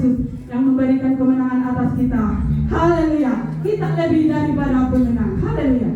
Yesus yang memberikan kemenangan atas kita. Haleluya. Kita lebih daripada pemenang. Haleluya.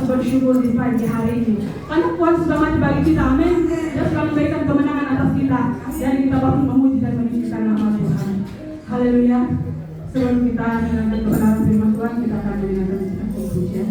bersyukur di pagi hari ini. Karena Tuhan sudah mati bagi kita, amin. Dia sudah memberikan kemenangan atas kita. Dan kita baru memuji dan meninggikan nama Tuhan. Haleluya. Sebelum kita mendengarkan kebenaran firman Tuhan, kita akan mendengarkan satu pujian.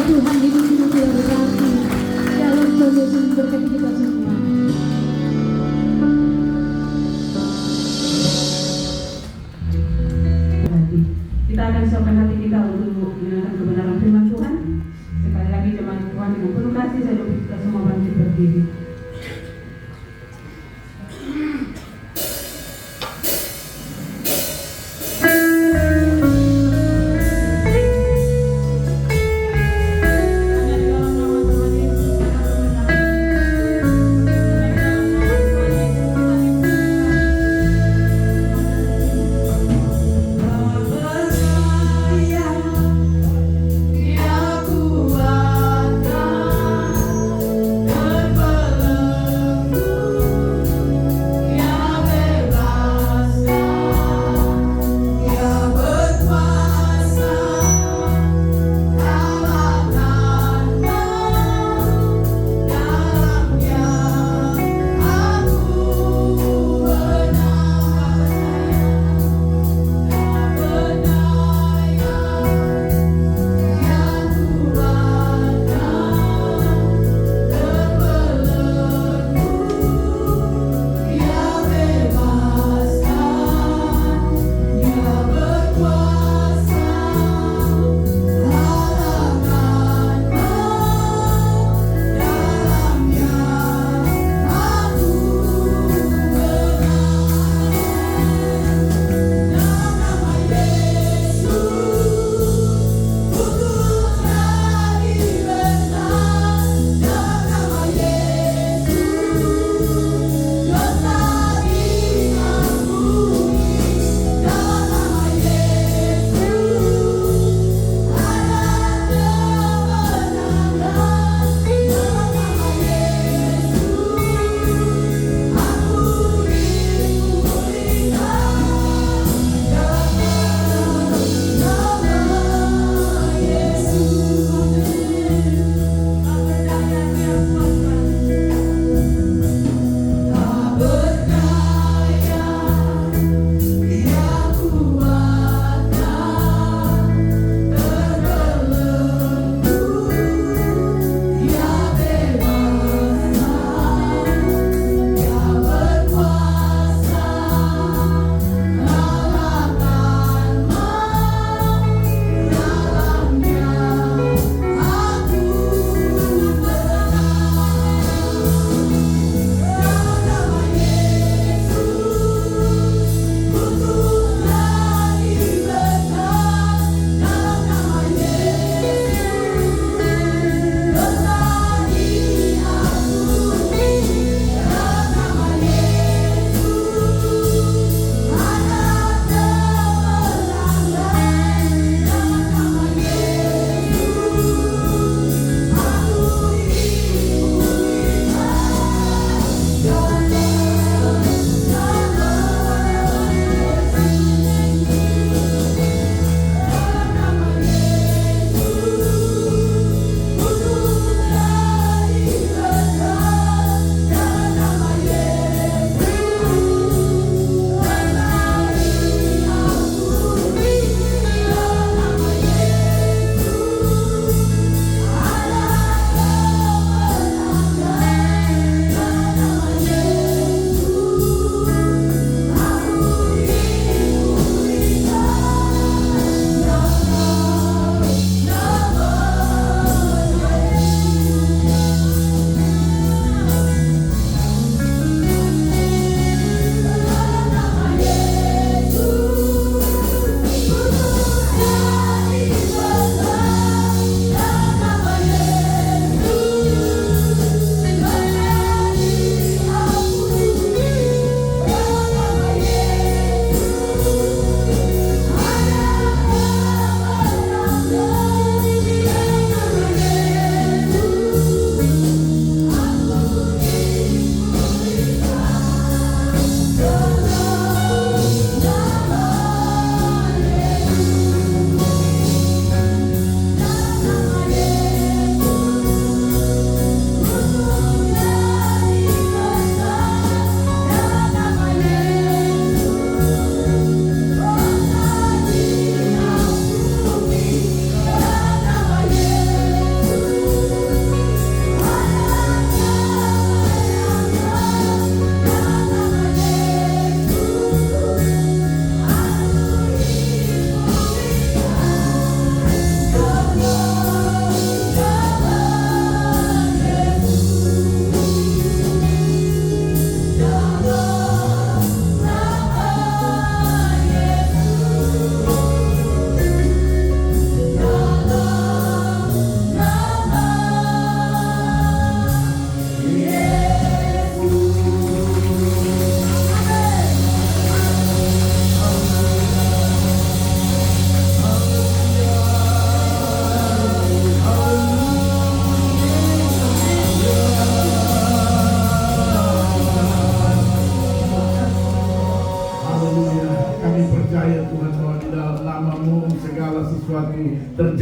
Tuhan hidup-hidup yang berarti. Dalam Tuhan Yesus berkati kita semua. Kita akan siapkan hati kita untuk mendengarkan kebenaran firman Tuhan. Sekali lagi jemaat Tuhan dengan penuh kasih saya doa kita semua bangkit berdiri.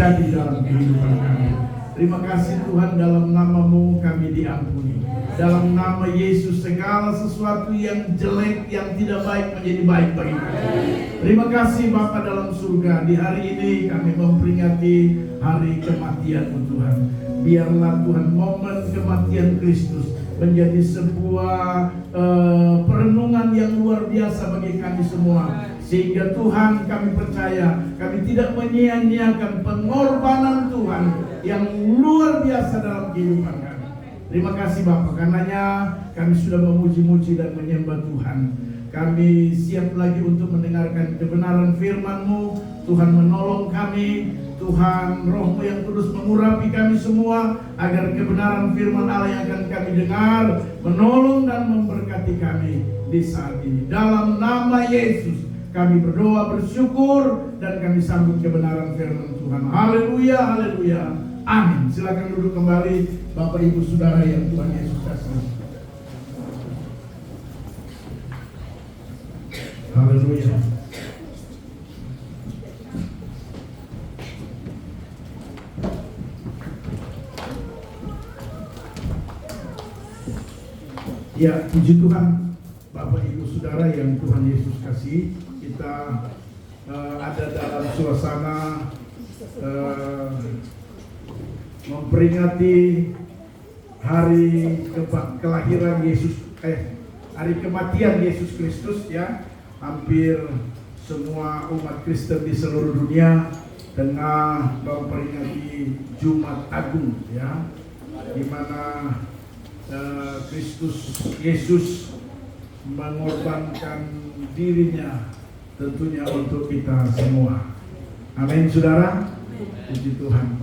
terjadi dalam kehidupan kami. Terima kasih Tuhan, dalam nama-Mu kami diampuni. Dalam nama Yesus segala sesuatu yang jelek, yang tidak baik menjadi baik bagi kami. Terima kasih Bapa dalam surga. Di hari ini kami memperingati hari kematian-Mu Tuhan. Biarlah Tuhan momen kematian Kristus menjadi sebuah perenungan yang luar biasa bagi kami semua. Sehingga Tuhan, kami percaya kami tidak menyia-nyiakan pengorbanan Tuhan yang luar biasa dalam kehidupan kami. Terima kasih Bapak, karenanya kami sudah memuji-muji dan menyembah Tuhan. Kami siap lagi untuk mendengarkan kebenaran firman-Mu. Tuhan menolong kami. Tuhan, Roh-Mu yang kudus mengurapi kami semua, agar kebenaran firman Allah yang akan kami dengar menolong dan memberkati kami di saat ini. Dalam nama Yesus kami berdoa, bersyukur, dan kami sambut kebenaran firman Tuhan. Haleluya, haleluya, amin. Silakan duduk kembali Bapak Ibu Saudara yang Tuhan Yesus kasih. Haleluya. Ya, puji Tuhan Bapak Ibu Saudara yang Tuhan Yesus kasih. Kita ada dalam suasana memperingati hari kelahiran Yesus, hari kematian Yesus Kristus ya. Hampir semua umat Kristen di seluruh dunia tengah memperingati Jumat Agung ya, di mana Kristus Yesus mengorbankan dirinya tentunya untuk kita semua. Amin saudara. Puji Tuhan.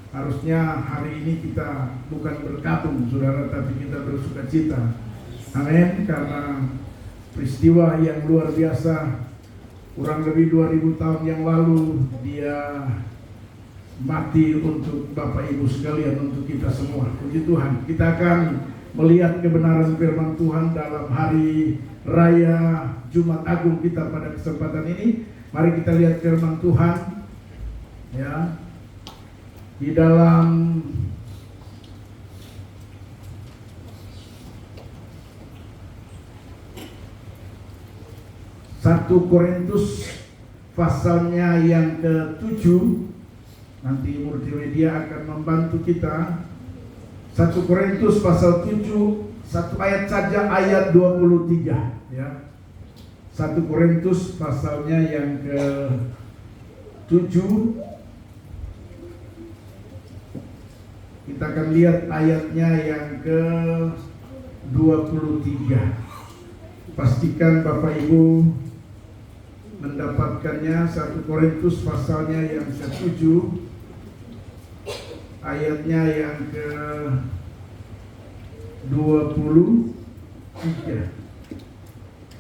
Harusnya hari ini kita bukan berkabung saudara, tapi kita bersuka cita. Amin. Karena peristiwa yang luar biasa, kurang lebih 2000 tahun yang lalu dia mati untuk Bapak Ibu sekalian, untuk kita semua. Puji Tuhan. Kita akan melihat kebenaran firman Tuhan dalam hari raya Jumat Agung kita pada kesempatan ini. Mari kita lihat firman Tuhan ya, di dalam Satu Korintus pasalnya yang ke-7. Nanti multimedia akan membantu kita. 1 Korintus pasal 7, satu ayat saja, ayat 23 ya. 1 Korintus pasalnya yang ke-7. Kita akan lihat ayatnya yang ke-23. Pastikan Bapak Ibu mendapatkannya. 1 Korintus pasalnya yang ke-7, ayatnya yang ke-23.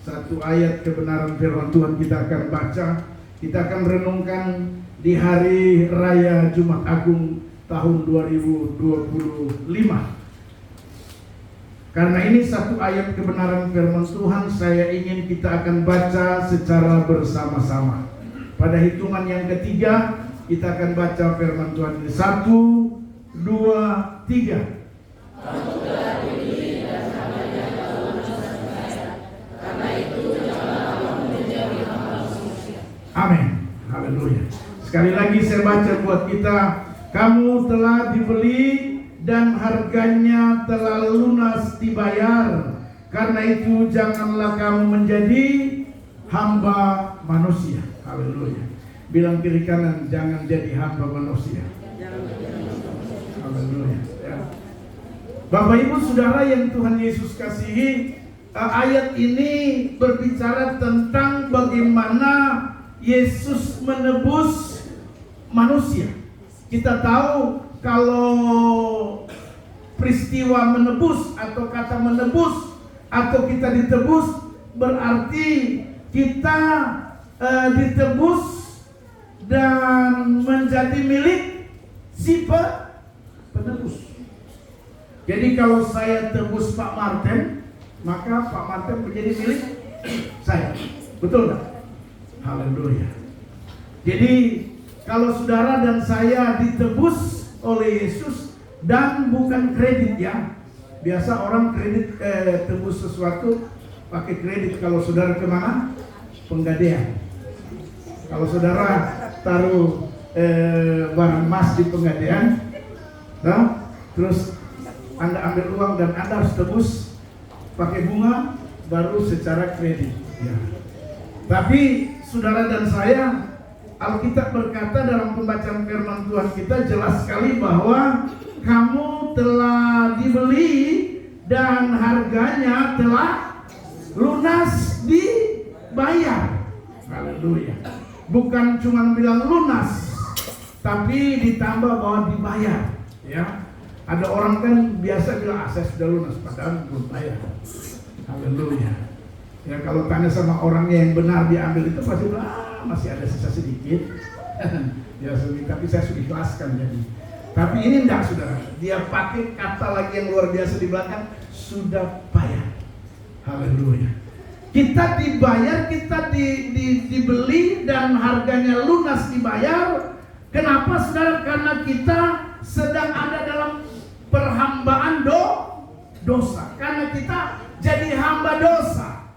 Satu ayat kebenaran firman Tuhan kita akan baca. Kita akan renungkan di hari raya Jumat Agung tahun 2025. Karena ini satu ayat kebenaran firman Tuhan, saya ingin kita akan baca secara bersama-sama. Pada hitungan yang ketiga kita akan baca firman Tuhan ini. 1, 2, 3. Amin. Haleluya. Sekali lagi saya baca buat kita. Kamu telah dibeli dan harganya telah lunas dibayar. Karena itu janganlah kamu menjadi hamba manusia. Haleluya. Bilang kiri kanan, jangan jadi hamba manusia. Haleluya. Ya. Bapak Ibu Saudara yang Tuhan Yesus kasihi, ayat ini berbicara tentang bagaimana Yesus menebus manusia. Kita tahu kalau peristiwa menebus atau kata menebus atau kita ditebus, berarti kita ditebus dan menjadi milik si penebus. Jadi kalau saya tebus Pak Martin, maka Pak Martin menjadi milik saya. Betul nggak? Haleluya. Jadi kalau saudara dan saya ditebus oleh Yesus dan bukan kredit ya. Biasa orang kredit tebus sesuatu pakai kredit. Kalau saudara kemana? Penggadean. Kalau saudara taruh barang emas di penggadean, nah, terus Anda ambil uang dan Anda harus tebus pakai bunga, baru secara kredit ya. Tapi saudara dan saya, Alkitab berkata dalam pembacaan firman Tuhan kita jelas sekali bahwa kamu telah dibeli dan harganya telah lunas dibayar. Haleluya. Bukan cuma bilang lunas, tapi ditambah bahwa dibayar ya. Ada orang kan biasa bilang saya sudah lunas, padahal belum bayar. Haleluya. Ya, kalau tanya sama orangnya yang benar diambil itu pasti bilang masih ada sisa sedikit. Ya, tapi saya sudah ikhlaskan jadi. Tapi ini enggak, saudara. Dia pakai kata lagi yang luar biasa di belakang, sudah bayar. Haleluya. Kita dibayar, kita dibeli dan harganya lunas dibayar. Kenapa, saudara? Karena kita sedang ada dalam perhambaan dosa. Karena kita jadi hamba dosa.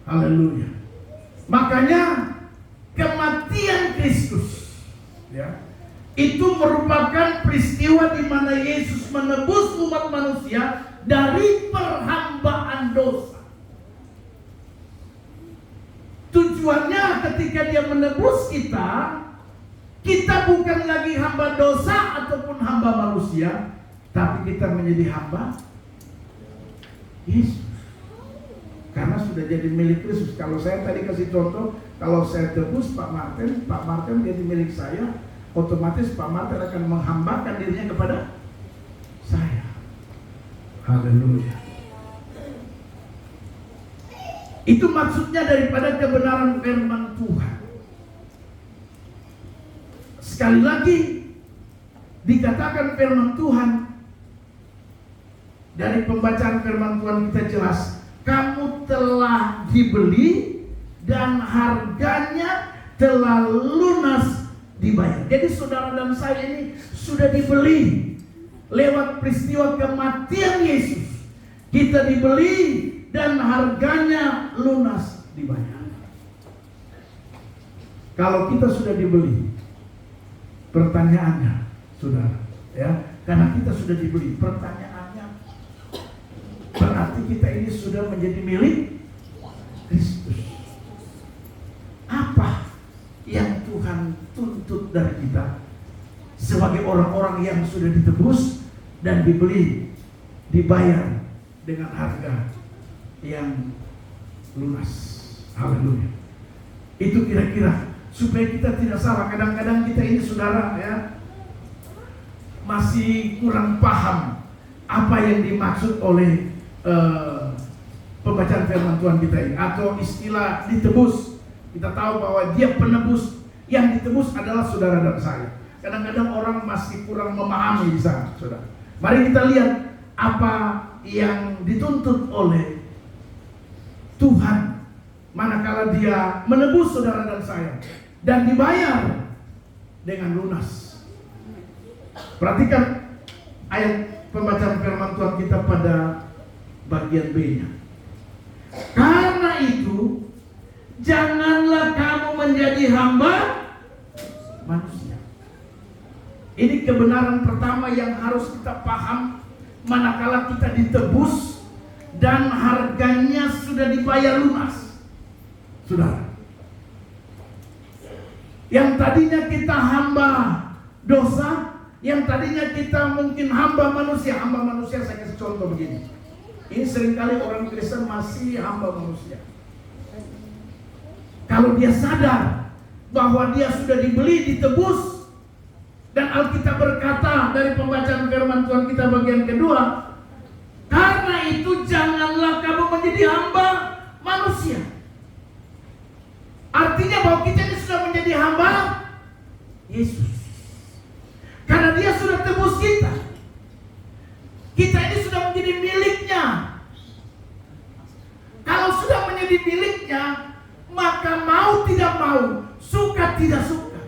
Haleluya. Makanya kematian Kristus ya, itu merupakan peristiwa di mana Yesus menebus umat manusia dari perhambaan dosa. Tujuannya ketika dia menebus kita, kita bukan lagi hamba dosa ataupun hamba manusia, tapi kita menjadi hamba Yesus. Karena sudah jadi milik Kristus. Kalau saya tadi kasih contoh, kalau saya tebus Pak Martin jadi milik saya, otomatis Pak Martin akan menghambakan dirinya kepada saya. Haleluya. Itu maksudnya daripada kebenaran firman Tuhan. Sekali lagi dikatakan firman Tuhan, dari pembacaan firman Tuhan kita jelas, kamu telah dibeli dan harganya telah lunas dibayar. Jadi saudara dan saya ini sudah dibeli lewat peristiwa kematian Yesus. Kita dibeli dan harganya lunas dibayar. Kalau kita sudah dibeli, pertanyaannya, saudara, ya, karena kita sudah dibeli, pertanyaannya, berarti kita ini sudah menjadi milik Kristus. Apa yang Tuhan tuntut dari kita sebagai orang-orang yang sudah ditebus dan dibeli, dibayar dengan harga yang lunas? Haleluya. Itu kira-kira supaya kita tidak salah. Kadang-kadang kita ini, saudara, ya, masih kurang paham apa yang dimaksud oleh pembacaan firman Tuhan kita ini, atau istilah ditebus. Kita tahu bahwa dia penebus, yang ditebus adalah saudara dan saya. Kadang-kadang orang masih kurang memahami di sana, saudara. Mari kita lihat apa yang dituntut oleh Tuhan manakala dia menebus saudara dan saya dan dibayar dengan lunas. Perhatikan ayat pembacaan firman Tuhan kita pada bagian B-nya. Karena itu, janganlah kamu menjadi hamba manusia. Ini kebenaran pertama yang harus kita paham manakala kita ditebus dan harganya sudah dibayar lunas. Saudara, yang tadinya kita hamba dosa, yang tadinya kita mungkin hamba manusia saya kasih contoh begini. Ini seringkali orang Kristen masih hamba manusia. Kalau dia sadar bahwa dia sudah dibeli, ditebus, dan Alkitab berkata dari pembacaan firman Tuhan kita bagian kedua, karena itu janganlah kamu menjadi hamba manusia. Artinya bahwa kita ini sudah menjadi hamba Yesus. Karena dia sudah tebus kita. Kita ini sudah menjadi miliknya. Kalau sudah menjadi miliknya, maka mau tidak mau, suka tidak suka,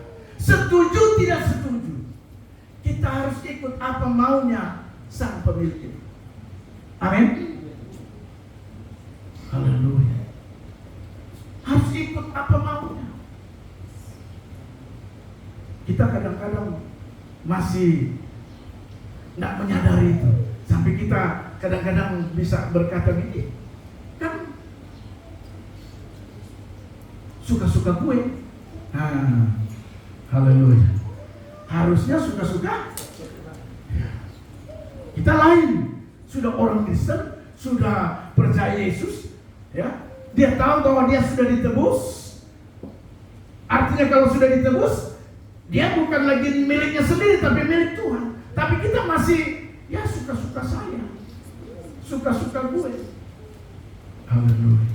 kita harus ikut apa maunya sang pemilik itu. Amin. Haleluya. Harus ikut apa maunya. Kita kadang-kadang masih nggak menyadari itu. Sampai kita kadang-kadang bisa berkata gini, kan suka-suka gue. Haleluya. Harusnya suka-suka kita lain. Sudah orang Kristen, sudah percaya Yesus, ya. Dia tahu bahwa dia sudah ditebus. Artinya kalau sudah ditebus, dia bukan lagi miliknya sendiri, tapi milik Tuhan. Tapi kita masih, ya suka-suka saya, suka-suka gue. Haleluya.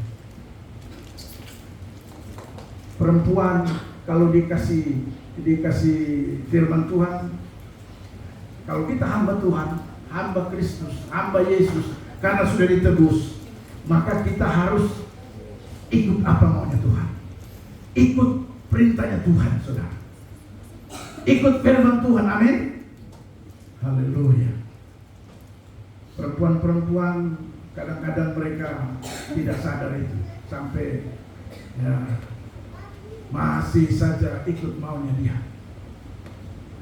Perempuan kalau dikasih firman Tuhan, kalau kita hamba Tuhan, hamba Kristus, hamba Yesus, karena sudah ditebus, maka kita harus ikut apa maunya Tuhan. Ikut perintahnya Tuhan, saudara. Ikut firman Tuhan, amin. Haleluya. Perempuan-perempuan kadang-kadang mereka tidak sadar itu, sampai ya masih saja ikut maunya dia.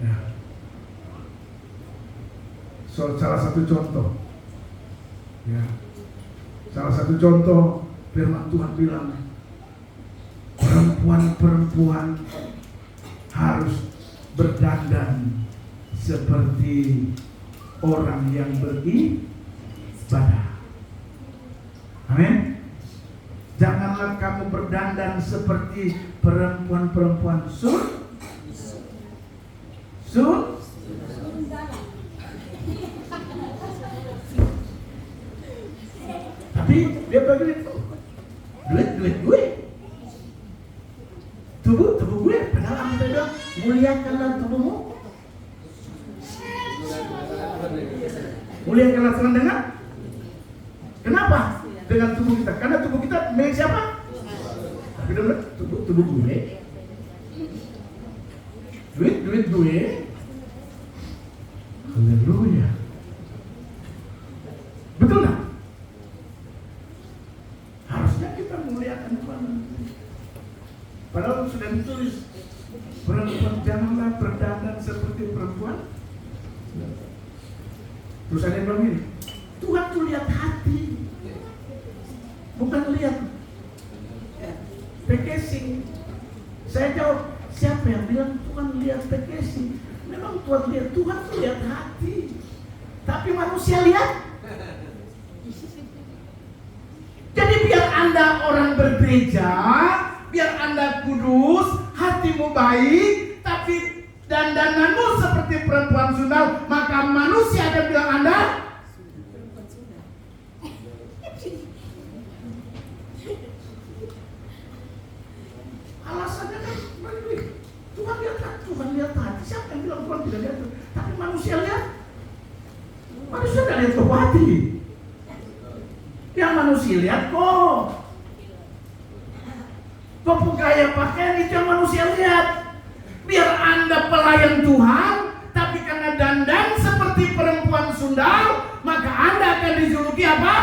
Ya. Salah satu contoh, ya, salah satu contoh firman Tuhan bilang, perempuan-perempuan harus berdandan seperti orang yang beribadah. Amin. Janganlah kamu berdandan seperti perempuan-perempuan tapi dia begini, duit gue, tubuh gue, padahal aku bilang muliakanlah tubuhmu, muliakanlah Tuhan dengan, kenapa? Dengan tubuh kita, karena tubuh kita milik siapa? Tapi dia bilang tubuh gue, duit gue. Haleluya. Betul tak? Harusnya kita memuliakan Tuhan. Padahal sudah ditulis, perempuan janganlah berdandan seperti perempuan. Terus ada yang bilang ini, Tuhan tuh lihat hati, bukan lihat packaging. Saya jawab, siapa yang bilang Tuhan lihat packaging? Memang Tuhan tuh lihat hati. Tapi manusia lihat. Jadi biar Anda orang bergereja, biar Anda kudus, hatimu baik, tapi dandananmu seperti perempuan sundal, maka manusia akan bilang Anda alasannya kan Tuhan lihat hati. Siapa yang bilang Tuhan tidak lihat? Tapi manusia lihat. Manusia tidak lihat ke hati. Yang manusia lihat kok gaya pakaian itu yang manusia lihat. Biar Anda pelayan Tuhan, tapi karena dandan seperti perempuan sundal, maka Anda akan dijuluki apa?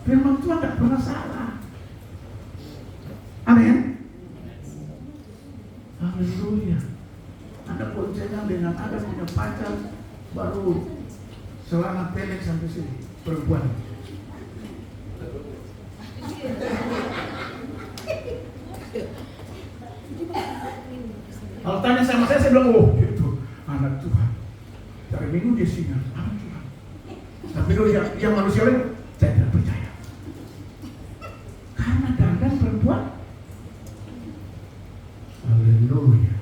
Firman Tuhan tidak pernah salah. Amin. Haleluya. Anda boncengan dengan Anda punya pacar baru celana pendek sampai sini, perempuan. Kalau tanya sama saya bilang, oh itu anak Tuhan. Dari minggu dia singa, anak Tuhan. Tapi kalau yang manusia lain, saya tidak percaya. Karena dandan perempuan. Haleluya.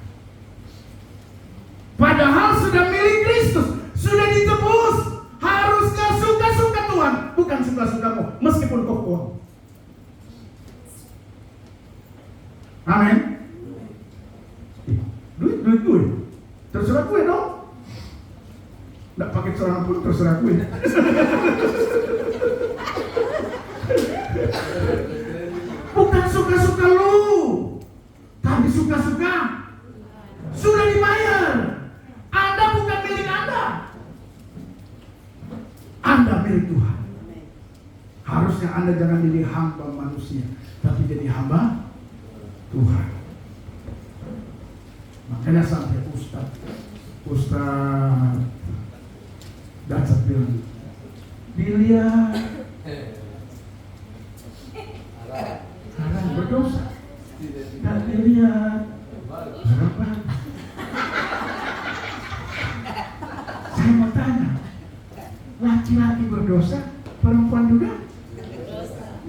Padahal sudah milik Kristus, sudah ditebus. Harusnya suka-suka Tuhan, bukan suka-sukamu, meskipun kau kuat. Amin. Duit gue, terserah gue dong. Nggak pakai celana pun terserah gue. Bukan suka-suka lu, tapi Tapi suka-suka sudah dibayar. Anda bukan milik Anda. Anda milik Tuhan. Harusnya Anda jangan jadi hamba manusia, tapi jadi hamba Tuhan. Makanya sampai Ustaz Dacat bilang, dilihat haram berdosa, dan dilihat harapan. Saya mau tanya, laki-laki berdosa, perempuan juga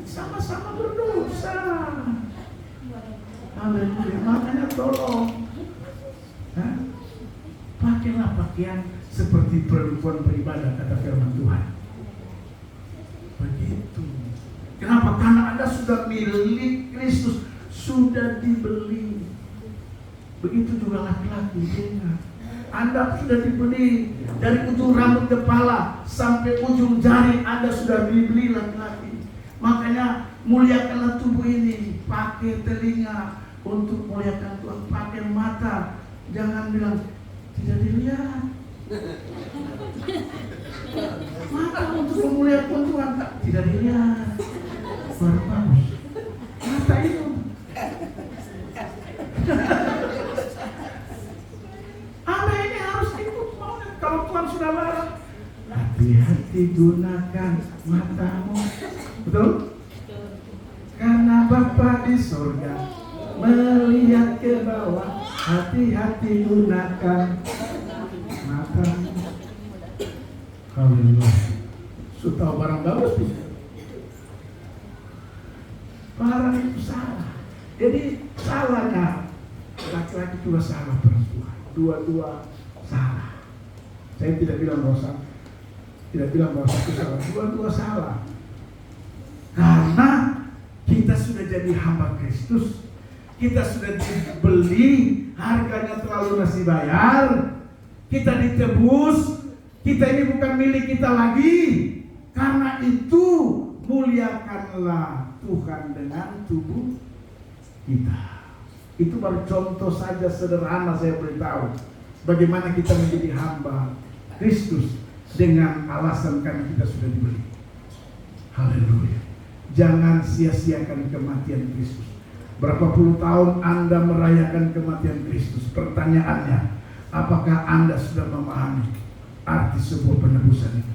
sama-sama berdosa. Haleluya. Makanya tolong, pakailah pakaian seperti perempuan beribadah, kata firman Tuhan. Begitu. Kenapa? Karena Anda sudah milik Kristus, sudah dibeli. Begitu juga laki-laki. Anda sudah dibeli. Dari ujung rambut kepala sampai ujung jari Anda sudah dibeli, laki-laki. Makanya muliakanlah tubuh ini. Pakai telinga untuk muliakan Tuhan, pakai mata. Jangan bilang tidak dilihat. Mata untuk memuliakan Tuhan tidak dilihat. Baru bagus. Mata itu. Anda ini harus ikut maunya. Kalau Tuhan sudah larang, hati-hati gunakan matamu. Betul? Karena Bapa di surga melihat ke bawah. Hati-hati gunakan matamu. Haleluya. Sudah tahu barang bagus bisa. Barang itu salah. Jadi salahnya laki-laki juga salah, perempuan. Dua-dua salah. Saya tidak bilang bahwa satu salah. Dua-dua salah. Karena kita sudah jadi hamba Kristus. Kita sudah dibeli, harganya telah lunas dibayar. Kita ditebus. Kita ini bukan milik kita lagi. Karena itu muliakanlah Tuhan dengan tubuh kita. Itu baru contoh saja sederhana saya beritahu bagaimana kita menjadi hamba Kristus dengan alasan karena kita sudah dibeli. Haleluya. Jangan sia-siakan kematian Kristus. Berapa puluh tahun Anda merayakan kematian Kristus? Pertanyaannya, apakah Anda sudah memahami arti sebuah penebusan itu?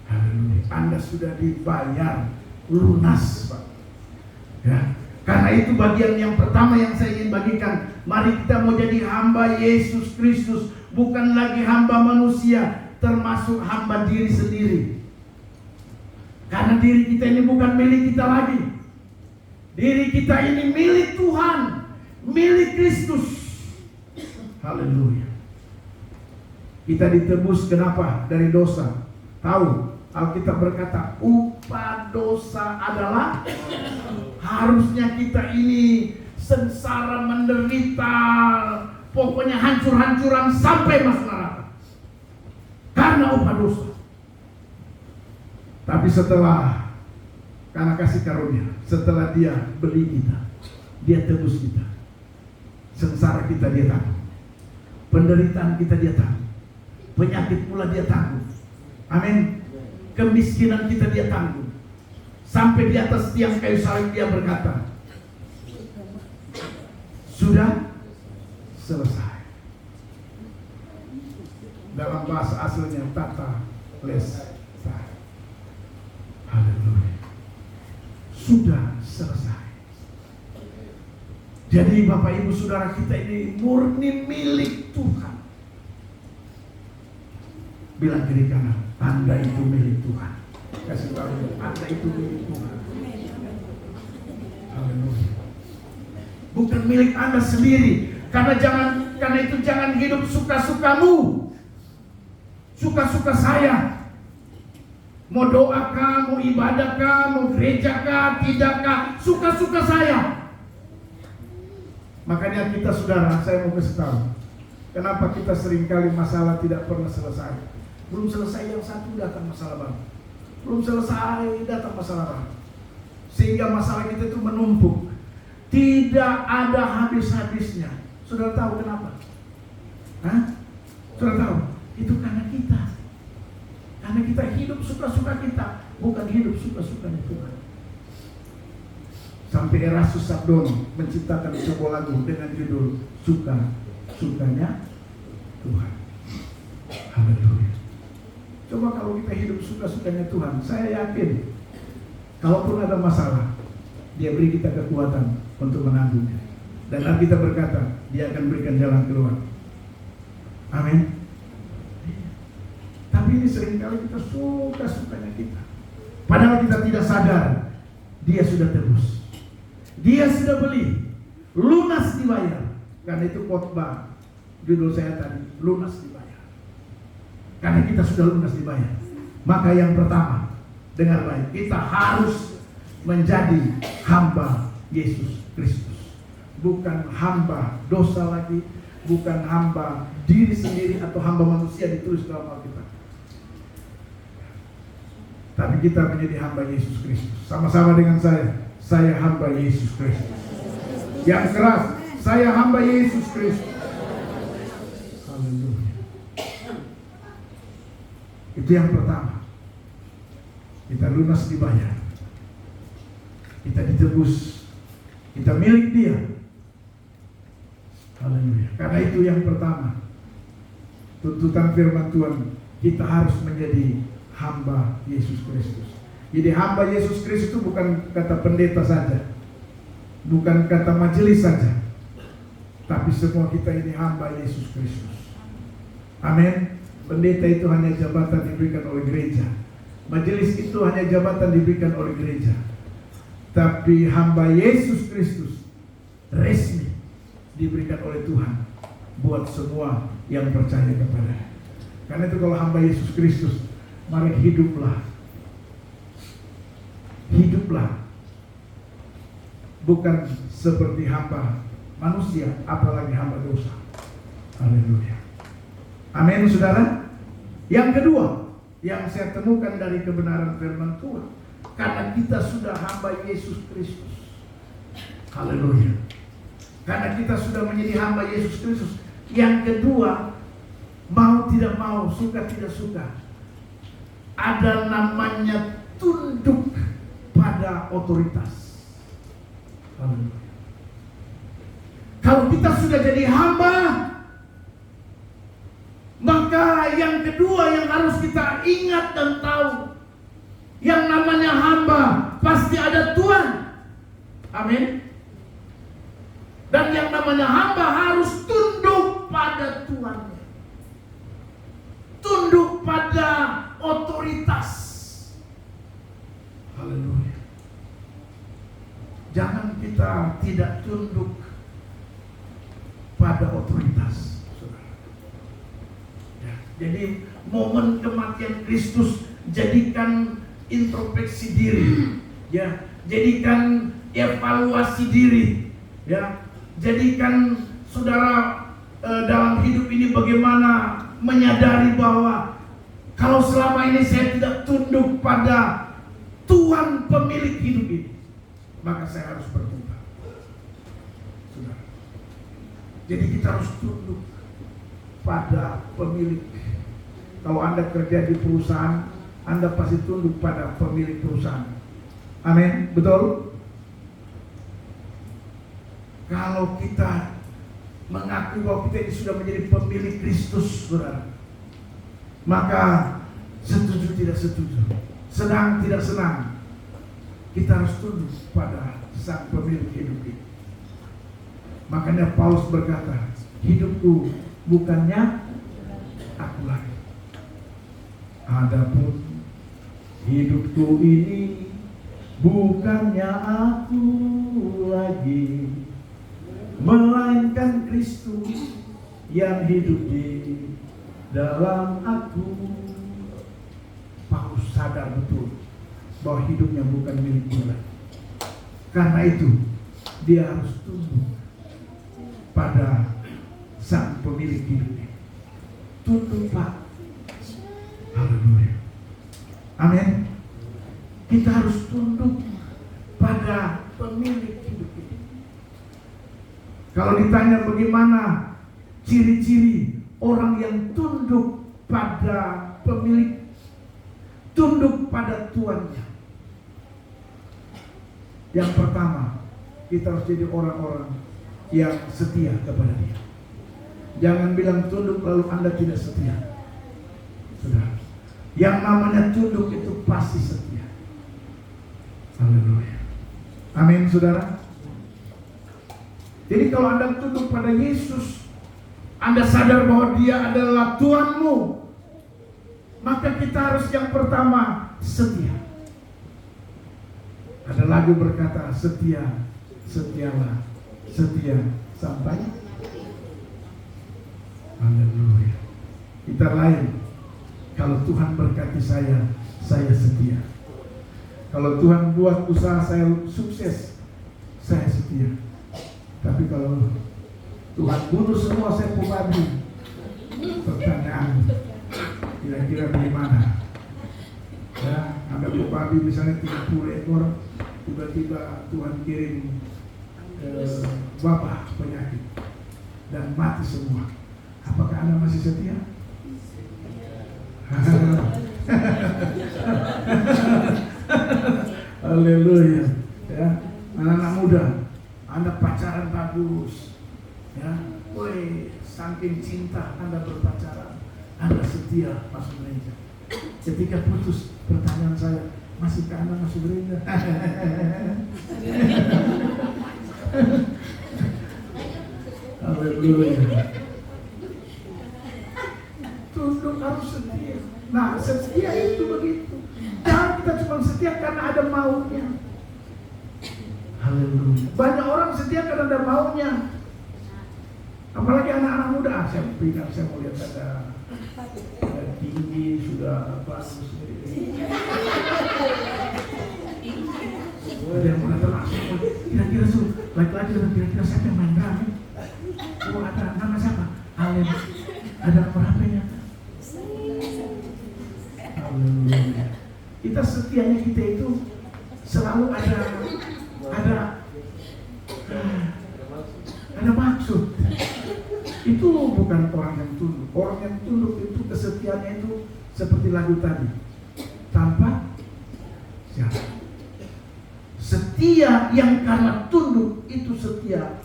Haleluya. Anda sudah dibayar lunas, Pak. Ya. Karena itu bagian yang pertama yang saya ingin bagikan. Mari kita mau jadi hamba Yesus Kristus, bukan lagi hamba manusia, termasuk hamba diri sendiri. Karena diri kita ini bukan milik kita lagi. Diri kita ini milik Tuhan, milik Kristus. Haleluya. Kita ditebus kenapa? Dari dosa. Tahu, Alkitab berkata, upah dosa adalah, harusnya kita ini sengsara, menderita, pokoknya hancur-hancuran sampai masuk neraka karena upah dosa. Tapi setelah, karena kasih karunia, setelah dia beli kita, dia tebus kita, sengsara kita dia tanggung, penderitaan kita dia tanggung, penyakit pula dia tanggung. Amin. Kemiskinan kita dia tanggung. Sampai di atas tiang kayu salib dia berkata, sudah selesai. Dalam bahasa aslinya tata lestai. Haleluya. Sudah selesai. Jadi Bapak Ibu Saudara, kita ini murni milik Tuhan. Bilang kiri kanan, Anda itu milik Tuhan. Kasih tahu, Anda itu milik Tuhan. Haleluya. Bukan milik Anda sendiri. Karena itu jangan hidup suka-sukamu, suka-suka saya. Mau doa kah, mau ibadah kah, mau gereja kah, tidakkah, suka-suka saya. Makanya kita saudara, saya mau kasih tahu, kenapa kita seringkali masalah tidak pernah selesai. Belum selesai yang satu datang masalah baru. Belum selesai datang masalah baru. Sehingga masalah kita itu menumpuk. Tidak ada habis-habisnya. Saudara tahu kenapa? Saudara tahu? Itu karena kita. Karena kita hidup suka-suka kita, bukan hidup suka-sukanya Tuhan. Sampai Erastus Sabdono menciptakan sebuah lagu dengan judul Suka-sukanya Tuhan. Haleluya. Coba kalau kita hidup suka-sukanya Tuhan, saya yakin kalaupun ada masalah, Dia beri kita kekuatan untuk menanggungnya. Dan Alkitab berkata, Dia akan berikan jalan keluar. Amin. Tapi ini seringkali kita suka-sukanya kita. Padahal kita tidak sadar, Dia sudah tebus. Dia sudah beli, lunas dibayar. Karena itu khotbah judul saya tadi, lunas dibayar. Karena kita sudah lunas dibayar. Maka yang pertama, dengar baik, kita harus menjadi hamba Yesus Kristus. Bukan hamba dosa lagi, bukan hamba diri sendiri atau hamba manusia ditulis dalam Alkitab. Tapi kita menjadi hamba Yesus Kristus. Sama-sama dengan saya hamba Yesus Kristus. Yang keras, saya hamba Yesus Kristus. Haleluya. Itu yang pertama. Kita lunas dibayar. Kita ditebus. Kita milik Dia. Haleluya. Karena itu yang pertama. Tuntutan firman Tuhan, kita harus menjadi hamba Yesus Kristus. Jadi hamba Yesus Kristus itu bukan kata pendeta saja, bukan kata majelis saja, tapi semua kita ini hamba Yesus Kristus. Amin. Pendeta itu hanya jabatan diberikan oleh gereja, majelis itu hanya jabatan diberikan oleh gereja. Tapi hamba Yesus Kristus resmi diberikan oleh Tuhan buat semua yang percaya kepada-Nya. Karena itu kalau hamba Yesus Kristus, mari hiduplah. Bukan seperti hamba manusia, apalagi hamba dosa. Haleluya. Amin, saudara. Yang kedua, yang saya temukan dari kebenaran firman Tuhan, karena kita sudah hamba Yesus Kristus. Haleluya. Karena kita sudah menjadi hamba Yesus Kristus. Yang kedua, mau tidak mau, suka tidak suka, ada namanya tunduk pada otoritas. Haleluya. Kalau kita sudah jadi hamba, maka yang kedua yang harus kita ingat dan tahu, yang namanya hamba pasti ada Tuhan. Amin. Dan yang namanya hamba harus tunduk pada Tuhannya, tunduk pada otoritas. Haleluya. Jangan kita tidak tunduk pada otoritas, saudara. Ya, jadi momen kematian Kristus jadikan introspeksi diri, ya, jadikan evaluasi diri, ya, jadikan saudara dalam hidup ini bagaimana menyadari bahwa kalau selama ini saya tidak tunduk pada Tuhan pemilik hidup ini, maka saya harus bertobat. Saudara. Jadi kita harus tunduk pada pemilik. Kalau Anda kerja di perusahaan, Anda pasti tunduk pada pemilik perusahaan. Amin, betul? Kalau kita mengaku bahwa kita ini sudah menjadi pemilik Kristus, saudara, maka setuju tidak setuju, senang tidak senang, kita harus tunduk pada sang pemilik hidup ini. Makanya Paulus berkata, hidupku bukannya aku lagi, adapun hidupku ini bukannya aku lagi, melainkan Kristus yang hidup di dalam aku. Paulus sadar betul bahwa hidupnya bukan milik dia. Karena itu dia harus tunduk pada sang pemilik hidupnya. Tunduk, Pak. Haleluya. Amin. Kita harus tunduk pada pemilik hidup ini. Kalau ditanya bagaimana ciri-ciri orang yang tunduk pada pemilik, tunduk pada tuannya. Yang pertama, kita harus jadi orang-orang yang setia kepada dia. Jangan bilang tunduk lalu Anda tidak setia. Saudara, yang namanya tunduk itu pasti setia. Haleluya. Amin, saudara. Jadi kalau Anda tunduk pada Yesus, Anda sadar bahwa dia adalah Tuhanmu, maka kita harus yang pertama setia. Ada lagu berkata, setia, setialah, setia sampai. Haleluya. Kita lain. Kalau Tuhan berkati saya setia. Kalau Tuhan buat usaha saya sukses, saya setia. Tapi kalau Tuhan bunuh semua saya pembantu, pertanyaan kira-kira bagaimana? Ya, ada babi misalnya 30 ekor, tiba-tiba Tuhan kirim wabah penyakit dan mati semua. Apakah Anda masih setia? Haleluya. Ya, anak-anak muda, Anda pacaran bagus, ya, woi, saking cinta Anda berpacaran, Anda setia masuk gereja. Ketika putus, pertanyaan saya, masihkah Anda masuk gereja? Haleluya. Tunduk harus setia. Nah, setia itu begitu. Jangan kita cuma setia karena ada maunya. Haleluya. Banyak orang setia karena ada maunya. Apalagi anak-anak muda. Saya mau lihat ada tinggi sudah bagus. Ada yang mau datang langsung. Kira-kira laki-laki dan kira-kira siapa yang main drum? Oh, ada nama siapa? Alem. Ada nomor HP-nya. Haleluya. Kita setianya kita itu selalu ada maksud. Itu bukan orang yang tunduk. Orang yang tunduk itu kesetiaannya itu seperti lagu tadi, tanpa syarat. Setia yang karena tunduk itu setia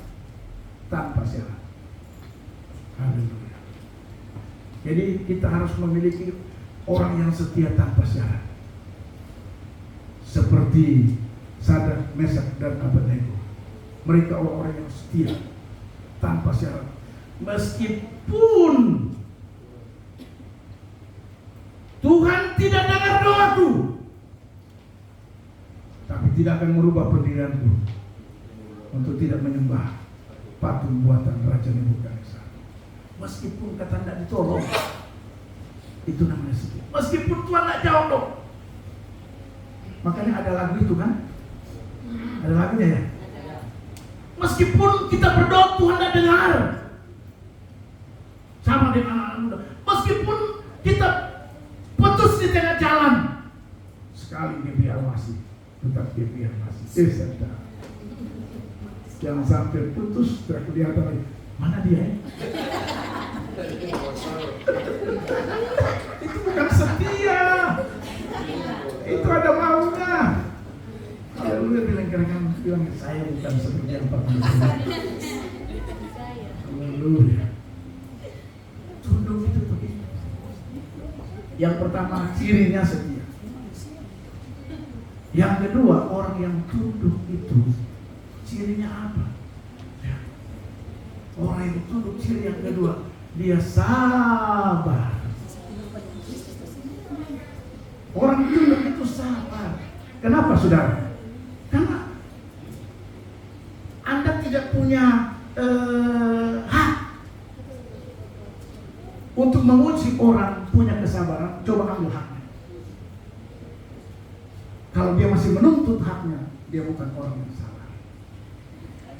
tanpa syarat. Haleluya. Jadi kita harus memiliki orang yang setia tanpa syarat. Seperti Sadak, Mesak, dan Abednego. Mereka orang-orang yang setia tanpa syarat. Meskipun Tuhan tidak dengar doaku, tapi tidak akan merubah pendirianku untuk tidak menyembah patung buatan Raja Nebukadnezar. Meskipun kata tidak ditolong, itu namanya setia. Meskipun Tuhan tidak jawab dong. Makanya ada lagu itu kan? Ada lagunya ya? Meskipun kita berdoa Tuhan tidak dengar. Sama dengan anak muda. Meskipun kita putus di tengah jalan, sekali dia biar masih, tetap dia biar masih. Sedang. Jangan sampai putus tidak kelihatan lagi. Mana dia ya? Itu bukan setia. Itu ada maunya. Haleluya. Bilang saya bukan seperti yang pernah. Haleluya. Tunduk itu begitu. Yang pertama cirinya setia. Yang kedua, orang yang tunduk itu cirinya apa? Ya. Orang yang tunduk ciri yang kedua, dia sabar. Orang tunduk itu sabar. Kenapa, saudara? Karena Anda tidak punya hak untuk menguji orang punya kesabaran. Coba ambil haknya. Kalau dia masih menuntut haknya, dia bukan orang yang sabar.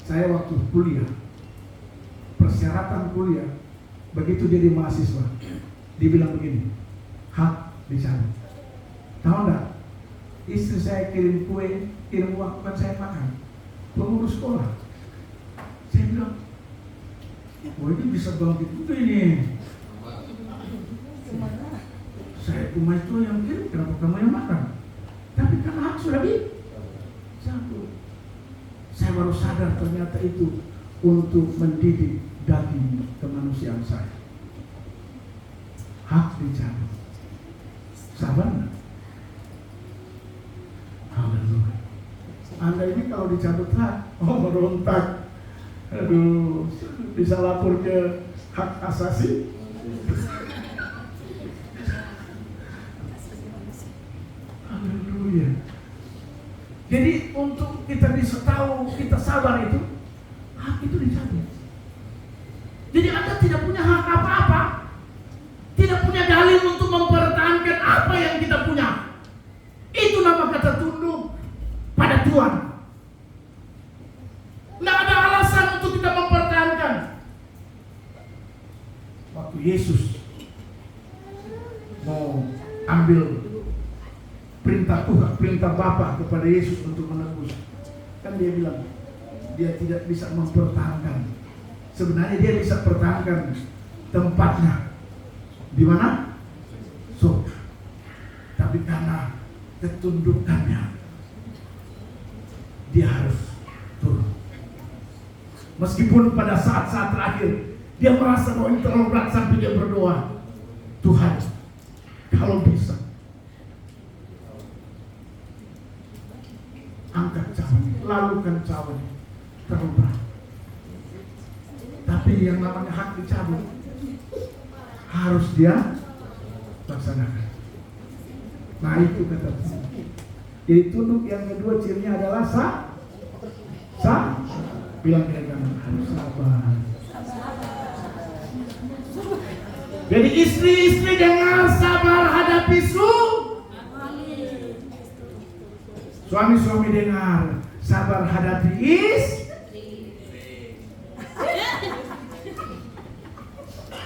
Saya waktu kuliah, persyaratan kuliah, begitu jadi mahasiswa, dibilang begini, hak dicabut. Tahu enggak? Istri saya kirim kue, kirim uang, bukan saya makan, pengurus sekolah. Saya bilang, Oh ini bisa bangkit juga ini. Saya cuma itu yang kirim, kenapa kamu yang makan? Tapi karena hak sudah dicabut. Saya baru sadar ternyata itu untuk mendidik daging kemanusiaan saya. Hak dicabut. Sabar nggak? Haleluya. Anda ini kalau dicabut hak, merontak. Aduh, bisa lapor ke hak asasi. Haleluya. Jadi untuk kita bisa tahu, kita sabar itu, hak itu dicabut. Jadi Anda tidak punya hak apa-apa, tidak punya dalil untuk mempertahankan apa yang kita punya. Itu nama kata tunduk pada Tuhan. Tidak ada alasan untuk kita mempertahankan. Waktu Yesus mau ambil perintah Tuhan, perintah Bapa kepada Yesus untuk menebus, kan dia bilang dia tidak bisa mempertahankan. Sebenarnya dia bisa pertahankan tempatnya di mana? Surga. Tapi karena ketundukannya, dia harus turun. Meskipun pada saat-saat terakhir dia merasa bahwa ini terlalu berat sampai dia berdoa, Tuhan, kalau bisa angkat cawan, lalukan cawan, terlalu berat. Tapi yang namanya hak dicabut harus dia laksanakan. Nah itu kata Tuhan. Jadi tunduk yang kedua cirinya adalah bilang kira harus sabar. Jadi istri-istri dengan sabar hadapi suami-suami dengar sabar hadapi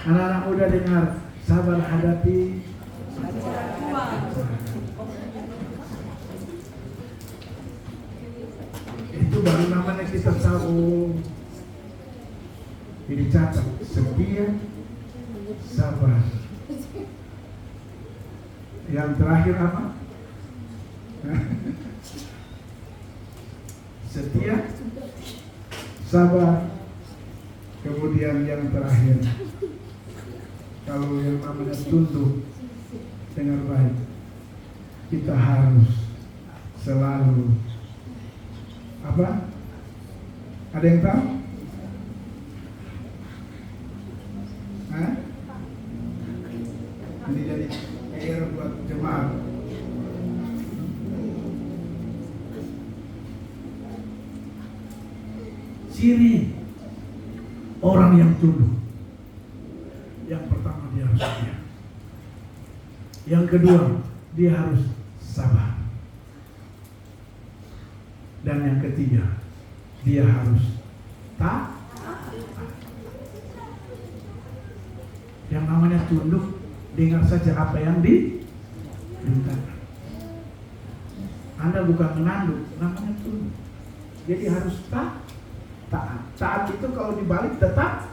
anak-anak muda dengar sabar hadapi itu baru namanya kita tahu. Ini catat setia, sabar. Yang terakhir apa? Setia, sabar. Kemudian yang terakhir, kalau yang namanya tunduk dengan baik, kita harus selalu apa? Ada yang tahu? Hah? Ini jadi PR buat jemaat. Ciri orang yang tunduk, yang pertama dia harus setia. Yang kedua dia harus sabar. Dan yang ketiga dia harus taat. Yang namanya tunduk, dengar saja apa yang diperintahkan. Anda bukan menanduk, namanya tunduk. Jadi harus taat. Taat itu kalau dibalik tetap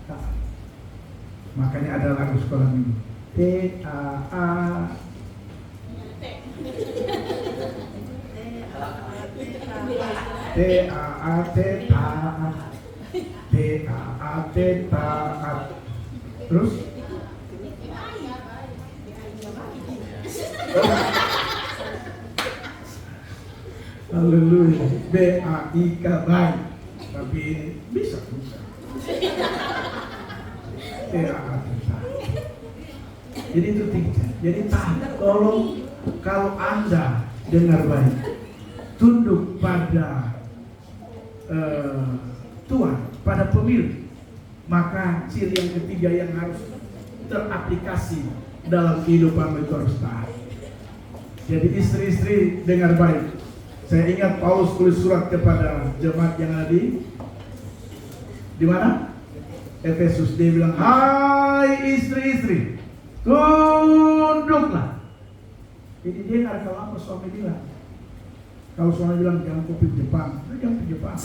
taat. Makanya ada lagu sekolah minggu. T-A-A T-A-A-T taat. T-A-A-T taat. Terus? Haleluya. B-A-I-K baik. Tapi bisa. T-A-A-T taat. Jadi itu tiga. Jadi taat. Kalau Anda dengar baik, tunduk pada Tuhan, pada pemilik, maka ciri yang ketiga yang harus teraplikasi dalam kehidupan itu harus taat. Jadi istri-istri dengar baik. Saya ingat Paulus tulis surat kepada jemaat yang ada di mana? Efesus. Dia bilang, hai istri-istri, tunduklah. Jadi dengar kalau apa suami bilang. Kalau suami bilang jangan kopi Jepang, jangan kopi Jepang.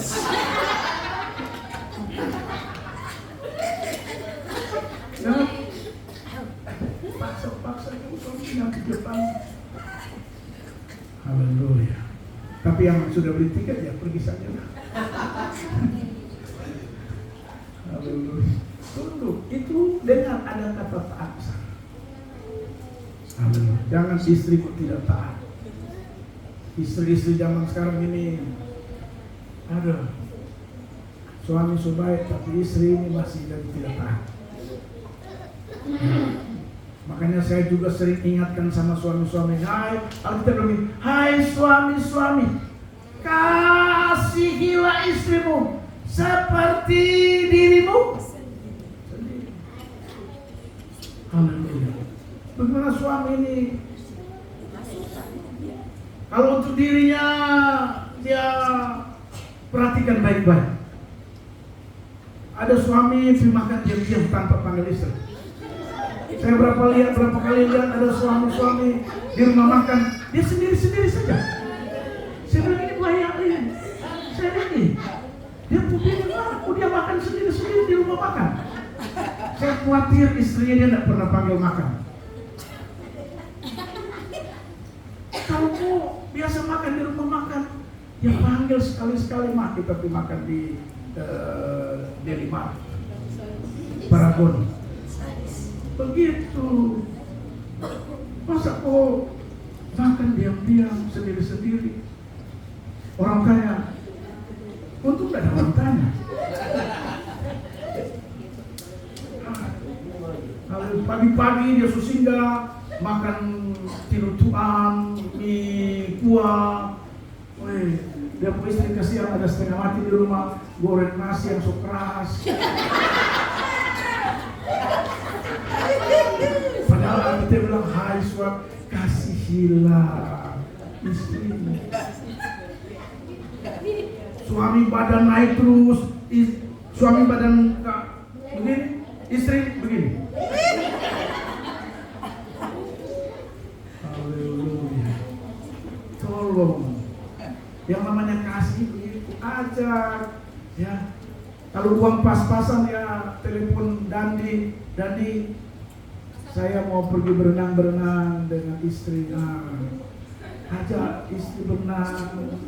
Ya, paksa yang di depan. Haleluya. Tapi yang sudah beli tiket ya pergi saja. Haleluya. Tunduk itu dengan ada kata taat. Haleluya. Jangan istriku tidak taat. Istri-istri zaman sekarang ini ada suami baik tapi istri ini masih tidak taat. Makanya saya juga sering ingatkan sama suami-suami, hai suami-suami, kasihilah istrimu seperti dirimu sendiri. Haleluya. Bagaimana suami ini? Kalau untuk dirinya dia perhatikan baik-baik. Ada suami makan diam-diam tanpa panggil istri. Saya berapa kali lihat ada suami-suami di rumah makan, dia sendiri-sendiri saja. Saya bilang ini bahaya ini. Saya lihat nih, dia pupilin aku, dia makan sendiri-sendiri di rumah makan. Saya khawatir istrinya dia tidak pernah panggil makan. Kalau mau biasa makan di rumah makan, ya panggil sekali-sekali mah kita makan di Delimar, Paragon. Begitu. Masa kok makan diam-diam sendiri-sendiri? Orang tanya, untung tidak ada orang tanya. Pagi-pagi dia susingga makan tinutuan, mie kuah. Dia punya istri kasihan ada setengah mati di rumah, goreng nasi yang sok keras. Padahal kita bilang, hai suami, kasihilah istrimu. Suami badan naik terus, suami badan begini, istri begini. Haleluya. Tolong, yang namanya kasih begitu aja, ya. Kalau uang pas-pasan ya telepon Dandi, saya mau pergi berenang dengan istri. Ajak istri berenang.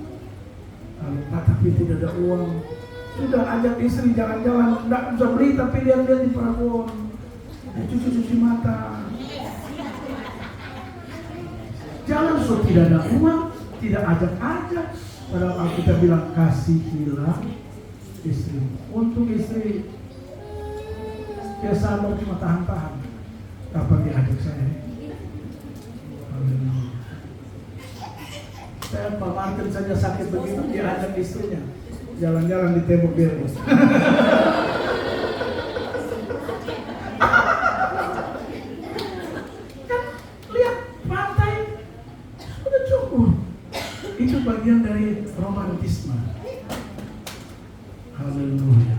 Tapi tidak ada uang. Sudah ajak istri jalan-jalan, tidak bisa beli tapi lihat-lihat di Paragon. Cuci mata. Jangan tidak ada uang, tidak ajak. Padahal Alkitab bilang kasihilah istri. Untuk istri dia sabar cuma tahan-tahan. Apa diajak saya? Saya Pak Martin saja sakit begitu, dia ajak istrinya jalan-jalan di Tembok Bermus. Kan lihat pantai sudah cukup. Itu bagian dari romantisme. Haleluya.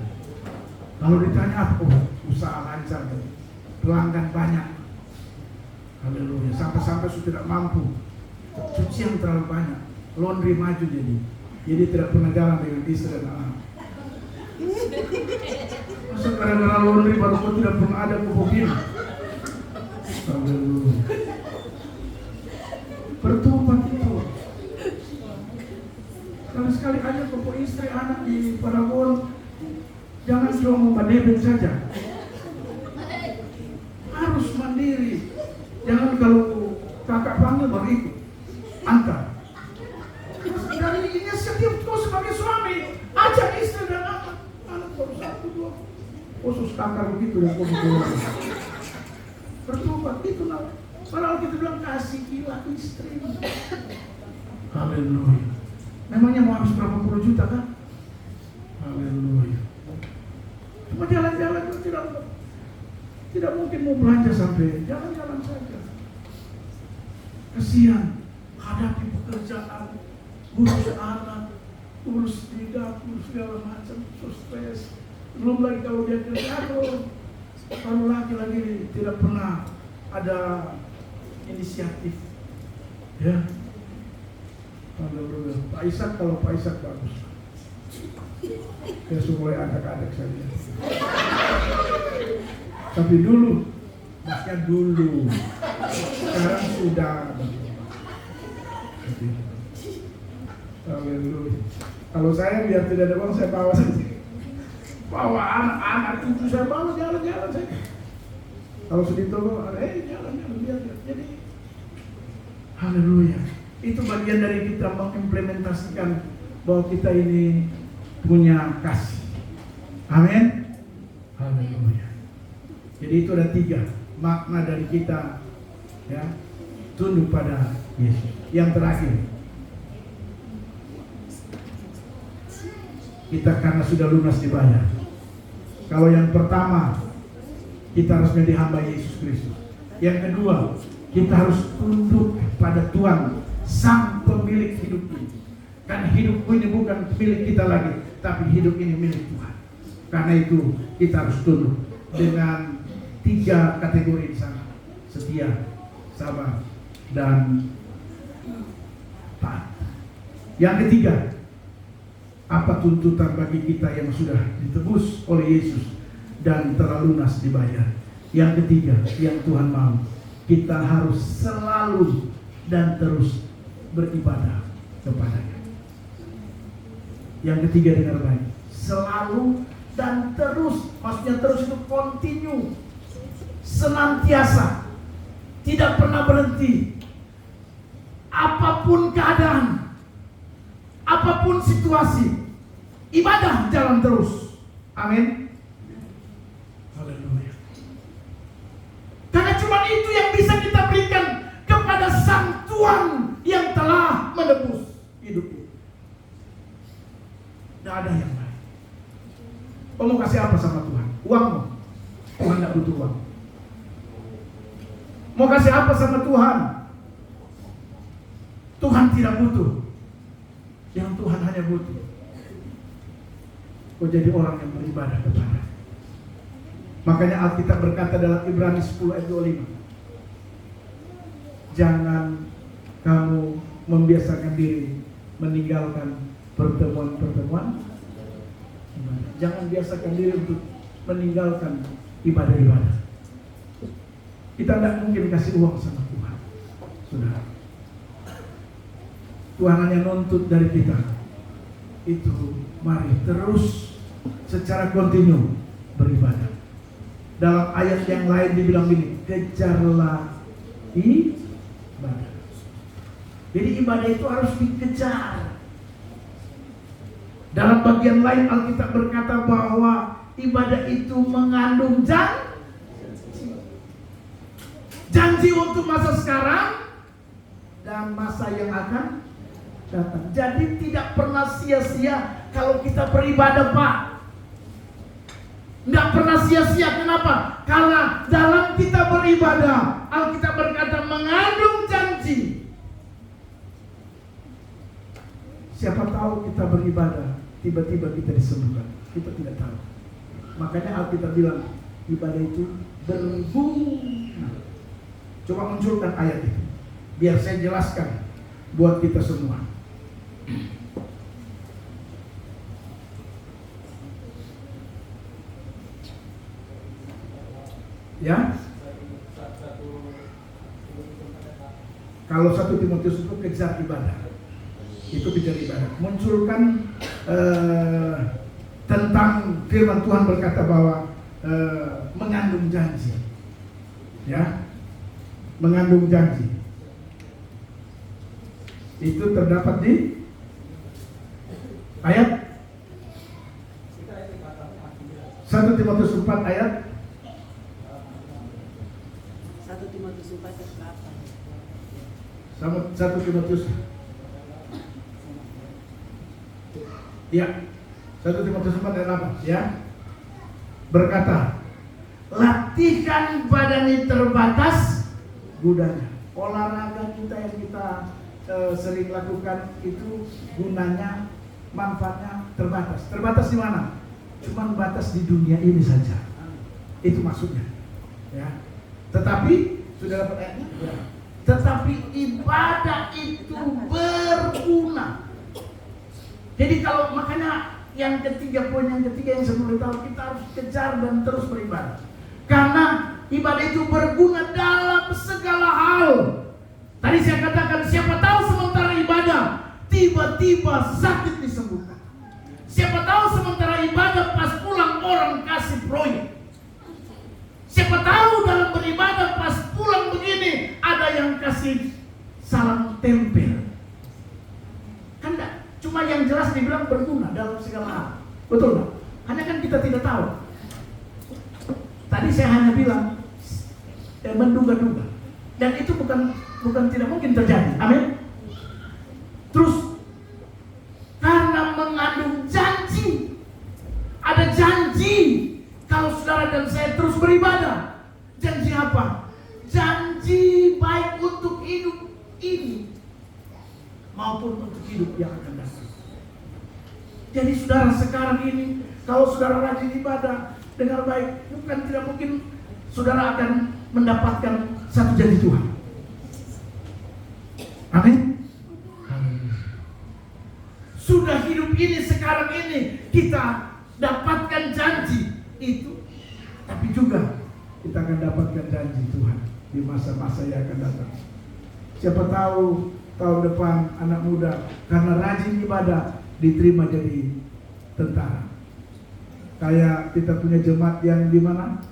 Kalau ditanya apa? Usaha lancar, pelanggan banyak. Haleluya. Sampai-sampai sudah tidak mampu. Cucian terlalu banyak. Laundry maju jadi tidak pernah jalan dengan istri dan anak. Masa gara-gara laundry baru kau tidak pernah ada mobil. Haleluya. Bertobat itu. Sekali-sekali aja kau istri anak di Paragon. Jangan cuma membandingkan saja. Harus mandiri. Jangan kalau kakak panggil baru ikut. Antar. Dari inisiatif kau sebagai suami, ajak istri dan anak baru 1-2. Khusus kakak begitu yang kau betul. Bertobat itu lah. Padahal kita bilang kasihilah istri. Haleluya. Memangnya mau habis berapa puluh juta kan? Haleluya. Cuma jalan-jalan itu tidak mungkin mau belanja sampai jalan-jalan saja. Kasihan. Hadapi pekerjaan, urus anak, urus di dapur, segala macam, stres. Belum lagi kalau dia kerja, kalau laki-laki tidak pernah ada inisiatif. Ya. Pak Ishak, kalau Pak Ishak bagus. Dia mulai anak-anak saja. Tapi dulu, maksudnya dulu, sekarang sudah. Haleluya. Kalau saya biar tidak ada uang, saya bawa saja. Bawa anak-anak cucu saya bawa jalan-jalan saja. Kalau sedih bawa, jalan-jalan biar. Jadi, haleluya. Itu bagian dari kita mengimplementasikan bahwa kita ini punya kasih. Amin. Haleluya. Jadi itu ada 3 makna dari kita, ya, tunduk pada Yesus. Yang terakhir, kita karena sudah lunas dibayar. Kalau yang pertama, kita harus menjadi hamba Yesus Kristus. Yang kedua, kita harus tunduk pada Tuhan, Sang Pemilik hidup ini. Karena hidupku ini bukan milik kita lagi, tapi hidup ini milik Tuhan. Karena itu kita harus tunduk dengan 3 kategori di sana: setia, sabar, dan taat. Yang ketiga, apa tuntutan bagi kita yang sudah ditebus oleh Yesus dan telah lunas dibayar? Yang ketiga, yang Tuhan mau, kita harus selalu dan terus beribadah kepada-Nya. Yang ketiga, dengar baik, selalu dan terus, maksudnya terus itu continue, senantiasa, tidak pernah berhenti. Apapun keadaan, apapun situasi, ibadah jalan terus. Amin. Haleluya. Karena cuma itu yang bisa kita berikan kepada Sang Tuhan yang telah menebus hidup ini. Tidak ada yang lain. Kau mau kasih apa sama Tuhan? Uang mau? Tuhan tidak butuh uang. Mau kasih apa sama Tuhan? Tuhan tidak butuh. Yang Tuhan hanya butuh, kau jadi orang yang beribadah kepada. Makanya Alkitab berkata dalam Ibrani 10 ayat 25, jangan kamu membiasakan diri meninggalkan pertemuan-pertemuan ibadah. Jangan biasakan diri untuk meninggalkan ibadah-ibadah. Kita tidak mungkin kasih uang sama Tuhan, saudara. Tuhan hanya nuntut dari kita itu, mari terus secara kontinu beribadah. Dalam ayat yang lain dibilang gini, kejarlah ibadah. Jadi ibadah itu harus dikejar. Dalam bagian lain Alkitab berkata bahwa ibadah itu mengandung janji untuk masa sekarang dan masa yang akan datang. Jadi tidak pernah sia-sia kalau kita beribadah, Pak. Tidak pernah sia-sia. Kenapa? Karena dalam kita beribadah, Alkitab berkata mengandung janji. Siapa tahu kita beribadah, tiba-tiba kita disembuhkan. Kita tidak tahu. Makanya Alkitab bilang ibadah itu berbunga. Coba munculkan ayat itu, biar saya jelaskan buat kita semua. Ya, kalau 1 Timotius itu kejar ibadah, itu kejar ibadah. Munculkan tentang firman Tuhan berkata bahwa mengandung janji, ya, mengandung janji. Itu terdapat di ayat 1 Timotius 4 ayat 1 Timotius 4 ayat 8. sama 1 Timotius. Ya, 1 Timotius 4 ayat 8, ya. Berkata, latihkan badan ini terbatas gunanya. Olahraga kita yang kita sering lakukan itu gunanya, manfaatnya terbatas. Terbatas di mana? Cuman batas di dunia ini saja. Itu maksudnya. Ya. Tetapi sudah dapat ayatnya? Ya. Tetapi ibadah itu berguna. Jadi kalau makanya yang ketiga, poin yang ketiga yang saya boleh tahu, kita harus kejar dan terus beribadah. Karena ibadah itu berguna dalam segala hal. Tadi saya katakan, siapa tahu sementara ibadah tiba-tiba sakit disembuhkan. Siapa tahu sementara ibadah pas pulang orang kasih proyek. Siapa tahu dalam beribadah pas pulang begini ada yang kasih salam tempel. Kan enggak, cuma yang jelas dibilang berguna dalam segala hal. Betul enggak? Hanya kan kita tidak tahu. Tadi saya hanya bilang menduga-duga. Dan itu bukan tidak mungkin terjadi. Amin. Terus karena mengandung janji. Ada janji kalau saudara dan saya terus beribadah. Janji apa? Janji baik untuk hidup ini maupun untuk hidup yang akan datang. Jadi saudara sekarang ini, kalau saudara rajin ibadah, dengar baik, bukan tidak mungkin saudara akan mendapatkan satu janji Tuhan. Amin. Sudah hidup ini sekarang ini kita dapatkan janji itu, tapi juga kita akan dapatkan janji Tuhan di masa-masa yang akan datang. Siapa tahu tahun depan anak muda karena rajin ibadah diterima jadi tentara. Kayak kita punya jemaat yang di mana?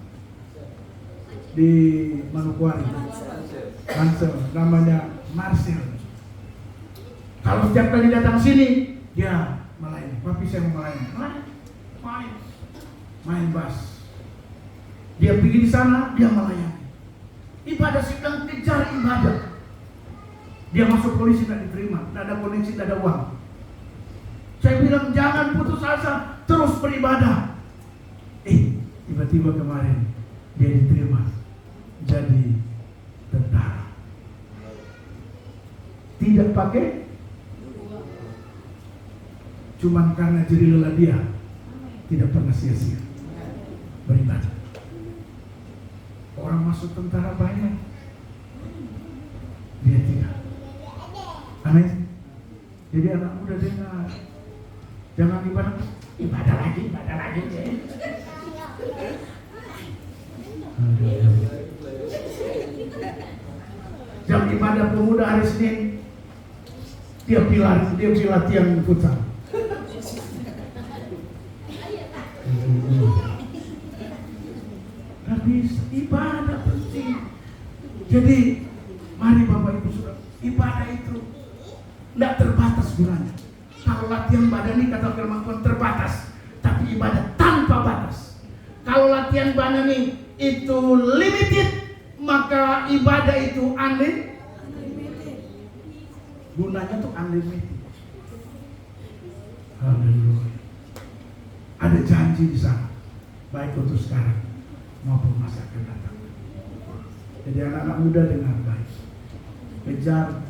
Di Manokwari. Ansel, namanya Marcel. Kalau setiap kali datang sini dia melayani. Papi saya mau melayani. Main bass. Dia pergi di sana, dia melayani. Ibadah sedang kejar ibadah. Dia masuk polisi tidak diterima, tidak ada koneksi, tidak ada uang. Saya bilang jangan putus asa, terus beribadah. Tiba-tiba kemarin dia diterima jadi tentara. Tidak pakai, cuman karena jerih lelah dia tidak pernah sia-sia beribadah. Orang masuk tentara banyak, dia tidak. Amin. Jadi anak muda dengar, jangan ibadah lagi. Jam ibadah pemuda hari Senin, dia pilar tiang futsal. Tapi ibadah penting. Jadi mari Bapak Ibu Saudara, ibadah itu tidak terbatas gunanya. Kalau latihan badani kata firman Tuhan terbatas, tapi ibadah tanpa batas. Kalau latihan badani itu limited, maka ibadah itu unlimited. Gunanya tuh unlimited. Haleluya. Ada janji di sana, baik untuk sekarang maupun masa akan datang. Jadi anak-anak muda dengar baik, kejar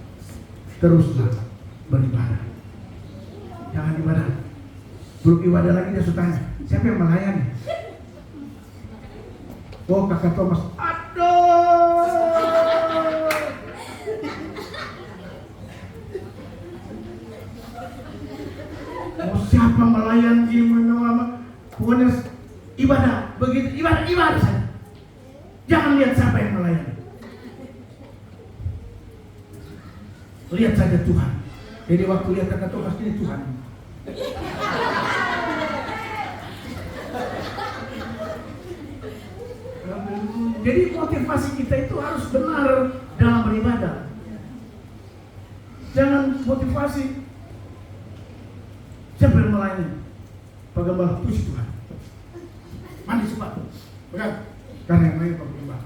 teruslah beribadah. Jangan ibadah, belum ibadah lagi dia tanya, siapa yang melayani? Oh kakak Thomas, aduh. Oh siapa melayani gimana? Pokoknya ibadah, begitu ibadah saja. Jangan lihat siapa yang melayani. Lihat saja Tuhan. Jadi waktu lihat kakak Thomas ini Tuhan. Jadi motivasi kita itu harus benar dalam beribadah. Jangan motivasi siapa yang melayani. Pak Gembala, puji Tuhan. Mandi sepatu. Bukan? Karena yang lain Pak Gembala.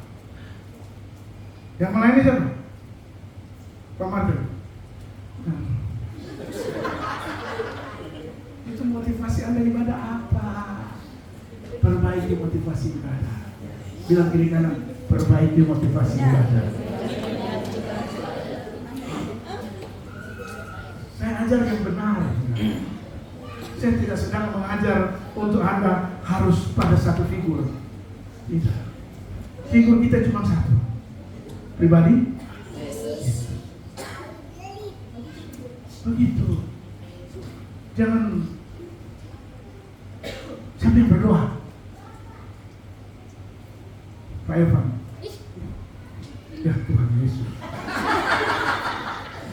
Yang melayani siapa? Pak Martin. Itu motivasi Anda ibadah apa? Perbaiki motivasi ibadah. Bilang kiri kanan, perbaiki motivasi ibadah. Saya ajar yang benar. Saya tidak sedang mengajar untuk Anda harus pada satu figur. Tidak. Figur kita cuma satu. Pribadi. Begitu. Jangan. Siapa yang berdoa? Pak Evan. Ya Tuhan Yesus.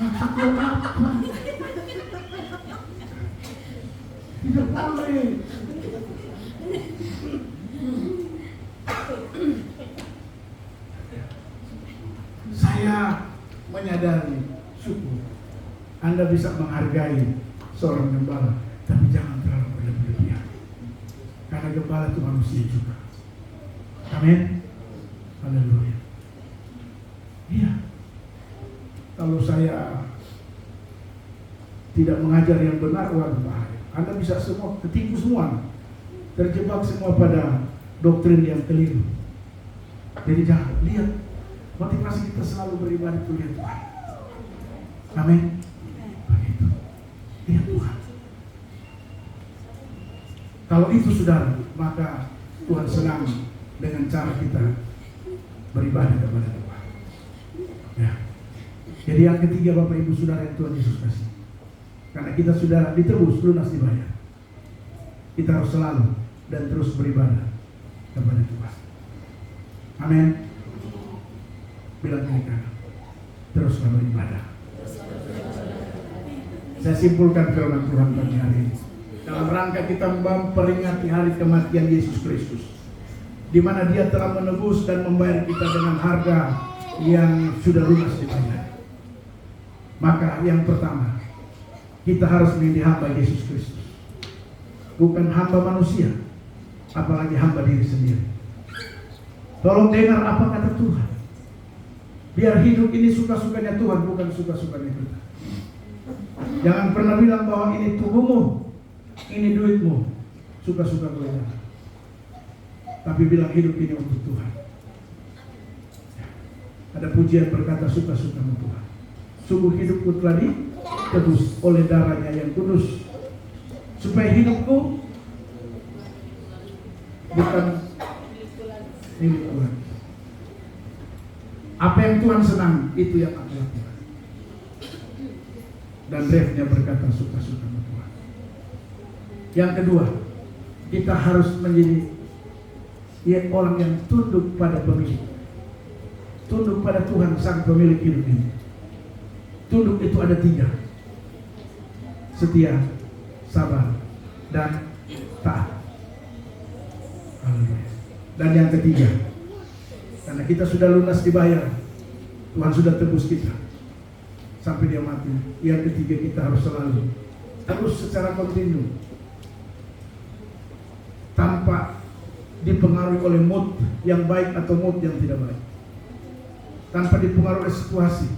Maksudnya apa? Tidak boleh. Saya menyadari syukur Anda bisa menghargai seorang gembala, tapi jangan terlalu berlebihan. Karena gembala itu manusia juga. Amin. Haleluya. Iya. Kalau saya tidak mengajar yang benar, waduh bahaya. Anda bisa semua ketipu semua, terjebak semua pada doktrin yang keliru. Jadi jangan lihat motivasi kita selalu beribadah itu lihat Tuhan. Amin. Begitu. Lihat Tuhan. Kalau itu saudara, maka Tuhan senang dengan cara kita beribadah kepada Tuhan. Ya. Jadi yang ketiga Bapak Ibu Saudara yang Tuhan Yesus kasih. Karena kita sudah ditebus, lunas dibayar. Kita harus selalu dan terus beribadah kepada Tuhan. Amin. Bilang kiri kanan. Teruslah beribadah. Saya simpulkan firman Tuhan pagi hari ini. Dalam rangka kita memperingati hari kematian Yesus Kristus, di mana Dia telah menebus dan membayar kita dengan harga yang sudah lunas dibayar. Maka yang pertama, kita harus menjadi hamba Yesus Kristus, bukan hamba manusia, apalagi hamba diri sendiri. Tolong dengar apa kata Tuhan. Biar hidup ini suka-sukanya Tuhan, bukan suka-sukanya kita. Jangan pernah bilang bahwa ini tubuhmu, ini duitmu, suka-suka gue. Tapi bilang hidup ini untuk Tuhan. Ada pujian berkata suka-sukamu Tuhan. Sungguh hidupku telah ditebus oleh darahnya yang kudus, supaya hidupku bukan milik Tuhan. Apa yang Tuhan senang, itu yang aku lakukan. Dan refnya berkata suka-suka Tuhan. Yang kedua, kita harus menjadi orang yang tunduk pada pemilik. Tunduk pada Tuhan sang pemilik hidup ini. Tunduk itu ada 3. Setia, sabar, dan taat. Dan yang ketiga, karena kita sudah lunas dibayar, Tuhan sudah tebus kita sampai Dia mati. Yang ketiga, kita harus selalu terus secara kontinu, tanpa dipengaruhi oleh mood yang baik atau mood yang tidak baik, tanpa dipengaruhi oleh situasi,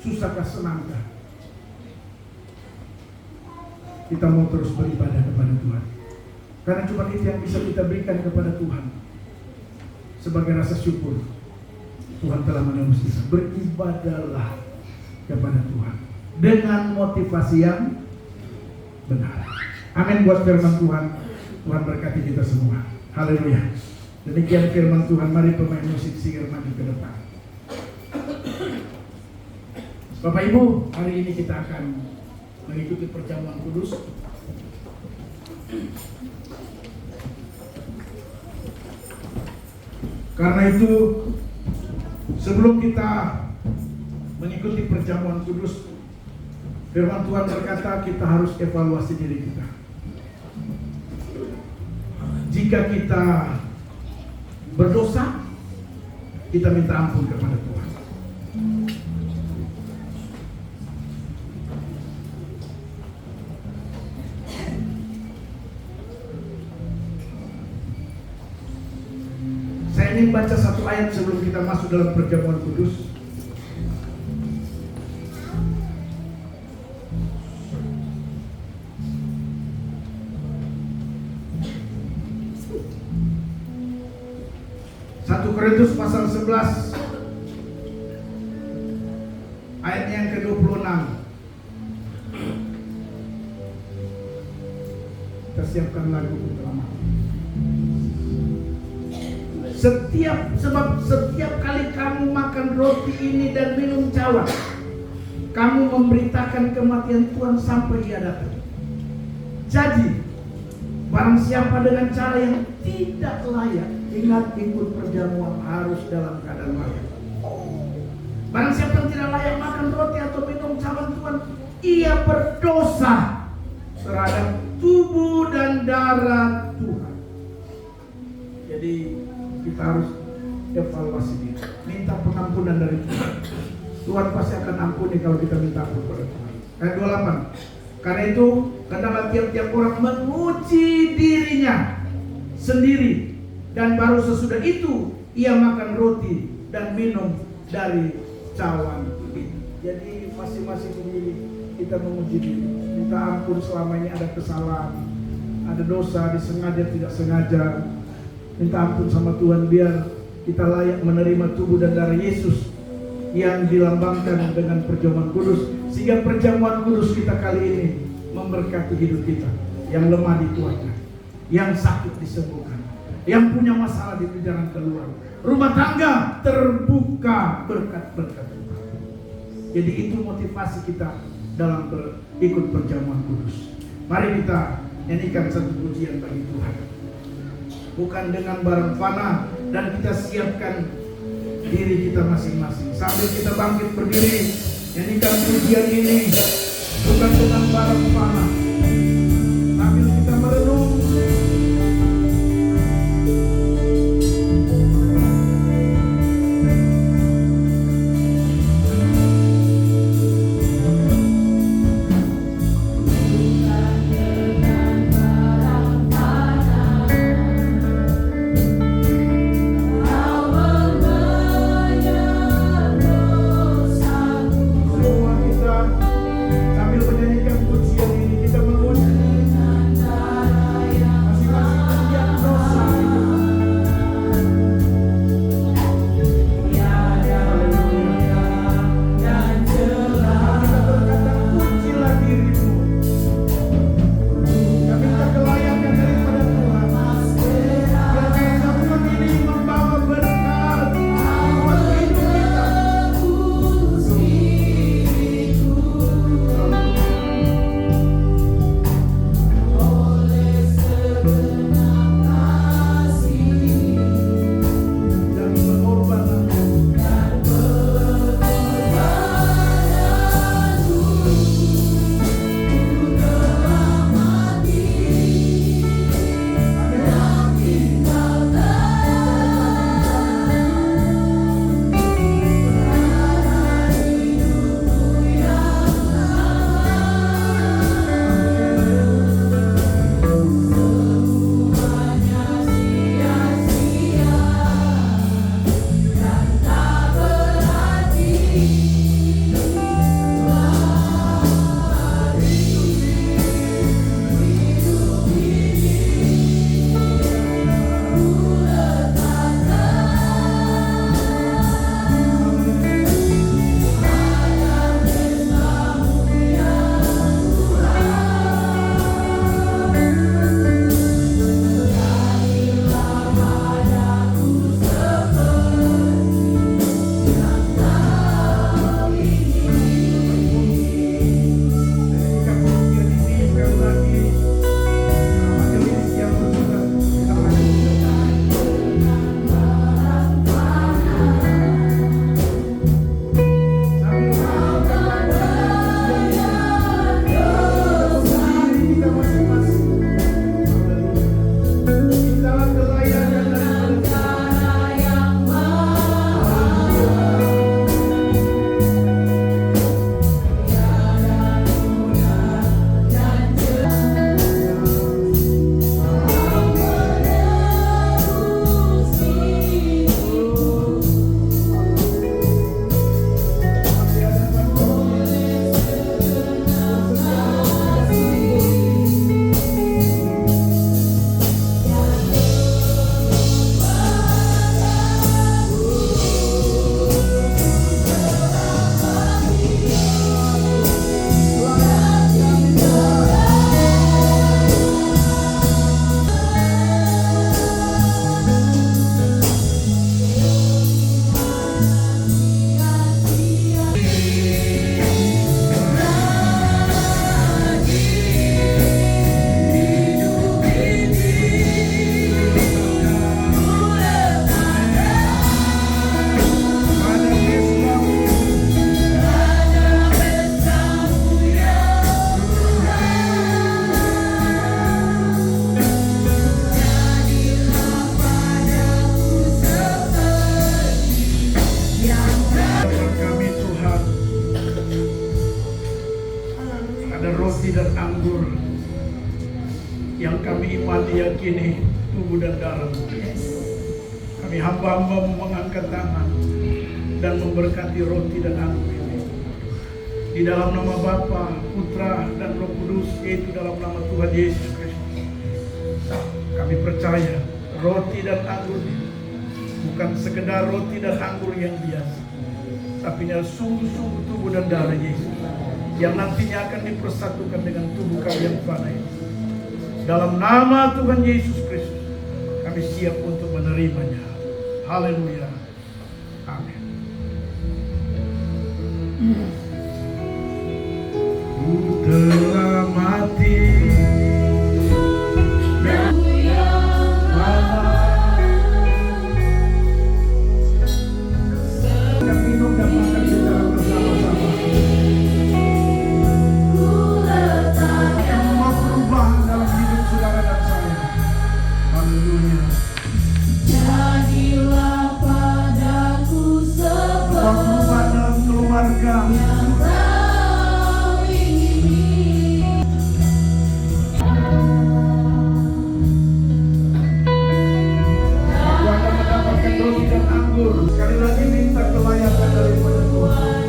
susahkah senangkah, kita mau terus beribadah kepada Tuhan. Karena cuma itu yang bisa kita berikan kepada Tuhan sebagai rasa syukur. Tuhan telah menebus kita. Beribadahlah kepada Tuhan dengan motivasi yang benar. Amin buat firman Tuhan. Tuhan berkati kita semua. Haleluya. Demikian firman Tuhan. Mari pemain musik singir maju ke depan. Bapak Ibu, hari ini kita akan mengikuti perjamuan kudus. Karena itu, sebelum kita mengikuti perjamuan kudus, firman Tuhan berkata kita harus evaluasi diri kita. Jika kita berdosa, kita minta ampun kepada Tuhan. Saya ingin baca satu ayat sebelum kita masuk dalam perjamuan kudus. Korintus pasal 11 ayat yang ke-26. Kita siapkan lagu utama. Setiap kali kamu makan roti ini dan minum cawan, kamu memberitakan kematian Tuhan sampai Dia datang. Jadi barang siapa dengan cara yang tidak layak Ingat, ikut perjamuan harus dalam keadaan layak. Barang siapa yang tidak layak makan roti atau minum cawan Tuhan, ia berdosa terhadap tubuh dan darah Tuhan. Jadi kita harus evaluasi diri, minta pengampunan dari Tuhan. Tuhan pasti akan ampuni kalau kita minta ampun kepada Tuhan. Ayat 28. Karena itu, hendaklah tiap-tiap orang menguji dirinya sendiri, dan baru sesudah itu ia makan roti dan minum dari cawan ini. Jadi masing-masing diri kita menguji diri, minta ampun selama ini ada kesalahan, ada dosa, disengaja tidak sengaja. Minta ampun sama Tuhan biar kita layak menerima tubuh dan darah Yesus yang dilambangkan dengan perjamuan kudus, sehingga perjamuan kudus kita kali ini memberkati hidup kita. Yang lemah dikuatkan, yang sakit disembuhkan, yang punya masalah di jalan keluar, rumah tangga terbuka berkat-berkat Tuhan. Jadi itu motivasi kita dalam ikut perjamuan kudus. Mari kita nyanyikan satu pujian bagi Tuhan, bukan dengan barang fana, dan kita siapkan diri kita masing-masing. Sambil kita bangkit berdiri, nyanyikan pujian ini, bukan dengan barang fana, sambil kita merenung. Sambil menyanyikan pujian ini, kita menguji diyakini tubuh dan darah. Kami hamba-hambamu mengangkat tangan dan memberkati roti dan anggur ini. Di dalam nama Bapa, Putra, dan Roh Kudus, yaitu dalam nama Tuhan Yesus Kristus. Kami percaya roti dan anggur ini bukan sekedar roti dan anggur yang biasa, tapi ini sungguh-sungguh tubuh dan darah Yesus yang nantinya akan dipersatukan dengan tubuh kami yang fana ini. Dalam nama Tuhan Yesus Kristus, kami siap untuk menerimanya. Haleluya. Amin. Ku telah mati dan minum dan makan secara bersama-sama. Semua perubahan dalam hidup saudara dan saya. Haleluya. Semua perubahan dalam keluarga. Sekali lagi minta kelayakan daripada Tuhan.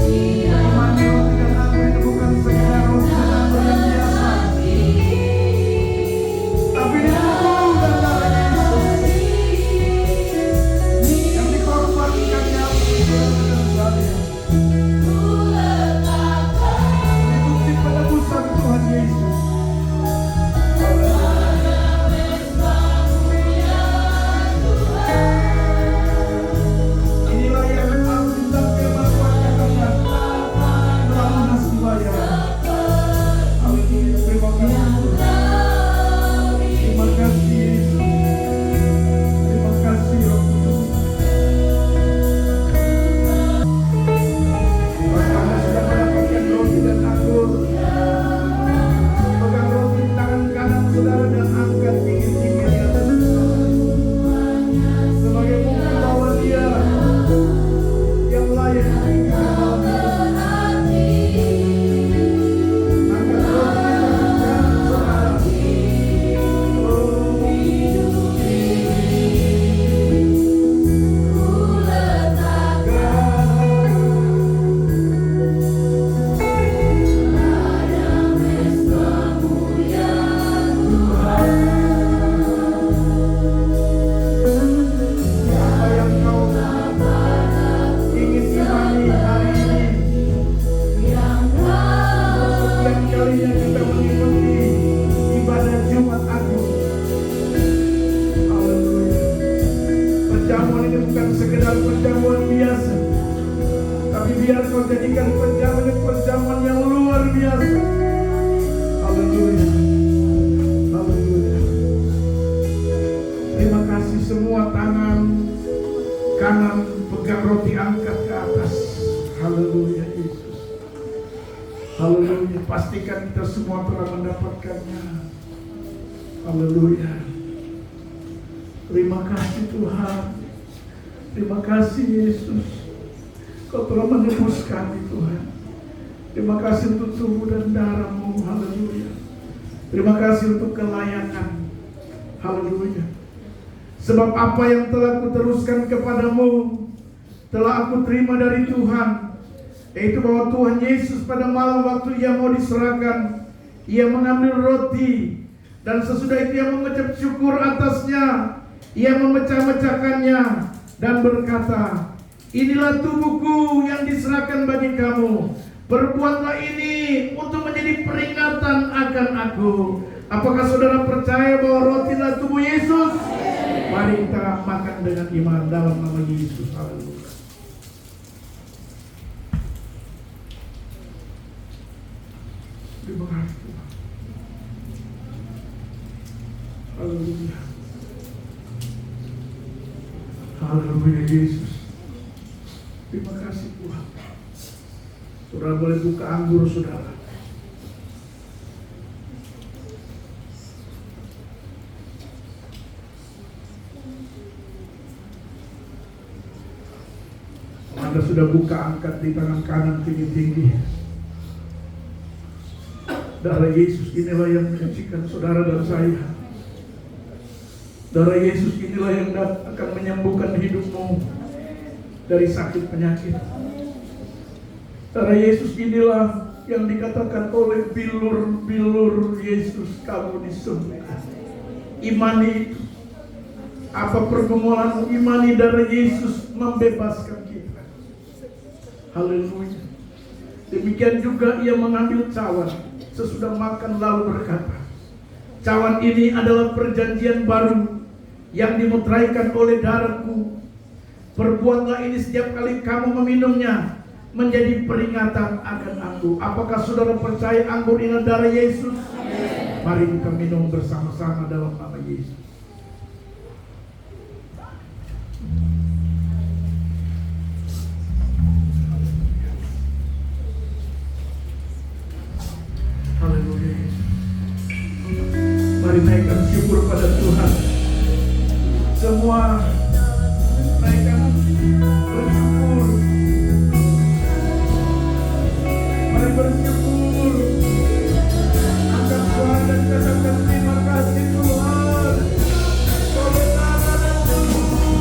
Iman roti dan anggur itu bukan sekedar roti dan anggur yang biasa, tapi ini tubuh dan darah Yesus yang dikorbankannya untuk saudara dan saya. Ini bukti penebusan Tuhan Yesus. Perjamuan ini bukan sekedar perjamuan biasa, tapi biar kau jadikan perjamuan ini perjamuan yang luar biasa. Haleluya. Haleluya. Terima kasih. Semua tangan kanan pegang roti, angkat ke atas. Haleluya Yesus. Haleluya. Pastikan kita semua telah mendapatkannya. Haleluya. Terima kasih Tuhan. Terima kasih Yesus. Kau telah menebus kami Tuhan. Terima kasih untuk tubuh dan darah-Mu. Haleluya. Terima kasih untuk kelayakan. Haleluya. Sebab apa yang telah kuteruskan kepadamu telah aku terima dari Tuhan, yaitu bahwa Tuhan Yesus pada malam waktu Ia mau diserahkan, Ia mengambil roti, dan sesudah itu Ia mengucap syukur atasnya. Ia memecah-mecahkannya dan berkata, inilah tubuhku yang diserahkan bagi kamu. Perbuatlah ini untuk menjadi peringatan akan aku. Apakah saudara percaya bahwa roti adalah tubuh Yesus? Mari kita makan dengan iman dalam nama Yesus. Haleluya. Terima kasih Tuhan. Haleluya. Haleluya Yesus. Terima kasih Tuhan. Saudara boleh buka anggur saudara. Anda sudah buka, angkat di tangan kanan tinggi-tinggi. Darah Yesus inilah yang menyucikan saudara dan saya. Darah Yesus inilah yang akan menyembuhkan hidupmu dari sakit penyakit. Darah Yesus inilah yang dikatakan oleh bilur Yesus, kamu disembuhkan. Imani itu. Apa pergumulanmu, imani darah Yesus membebaskan kita. Haleluya. Demikian juga ia mengambil cawan sesudah makan lalu berkata, cawan ini adalah perjanjian baru yang dimutraikan oleh darahku. Perbuatlah ini setiap kali kamu meminumnya menjadi peringatan akan aku. Apakah saudara percaya anggur ini darah Yesus? Mari kita minum bersama-sama dalam nama Yesus. Haleluya. Mari naikkan syukur pada Tuhan. Semua naikkan bersyukur. Mari bersyukur. Angkat suara dan katakan terima kasih Tuhan. Oleh tangan dan Tuhan.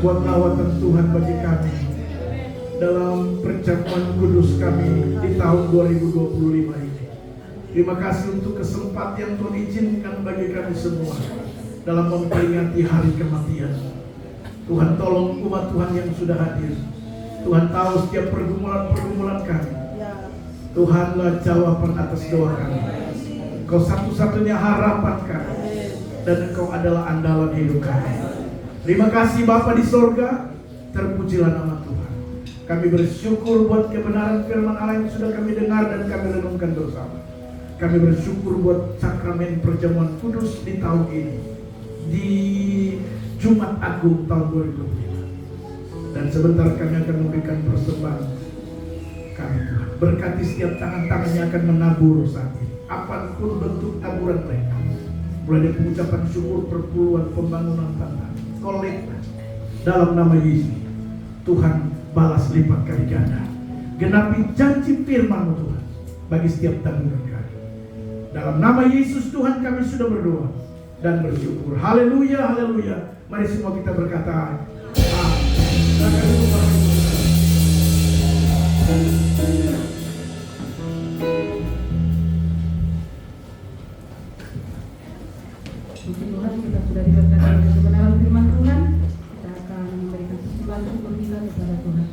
Buat lawatan Tuhan bagi kami dalam perjamuan kudus kami di tahun 2025 ini. Terima kasih untuk kesempatan yang Tuhan izinkan bagi kami semua dalam memperingati hari kematian. Tuhan tolong umat Tuhan yang sudah hadir. Tuhan tahu setiap pergumulan-pergumulan kami. Tuhanlah jawaban atas doa kami. Engkau satu-satunya harapan kami, dan Engkau adalah andalan hidup kami. Terima kasih Bapa di sorga, terpujilah nama Tuhan. Kami bersyukur buat kebenaran firman Allah yang sudah kami dengar dan kami renungkan bersama. Kami bersyukur buat sakramen perjamuan kudus di tahun ini, di Jumat Agung tahun 2025. Dan sebentar kami akan memberikan persembahan kami Tuhan. Berkati setiap tangan-tangan yang akan menabur saat ini, apapun bentuk taburan mereka, mulai dari pengucapan syukur, perpuluhan, pembangunan tanah, kolekta, dalam nama Yesus. Tuhan balas lipat kali ganda, genapi janji firman-Mu Tuhan bagi setiap taburan kami. Dalam nama Yesus Tuhan kami sudah berdoa dan bersyukur. Haleluya, haleluya. Mari semua kita berkata Puji Tuhan, kita sudah diberkati dengan kebenaran firman Tuhan. Kita akan memberikan persembahan syukur kita kepada Tuhan.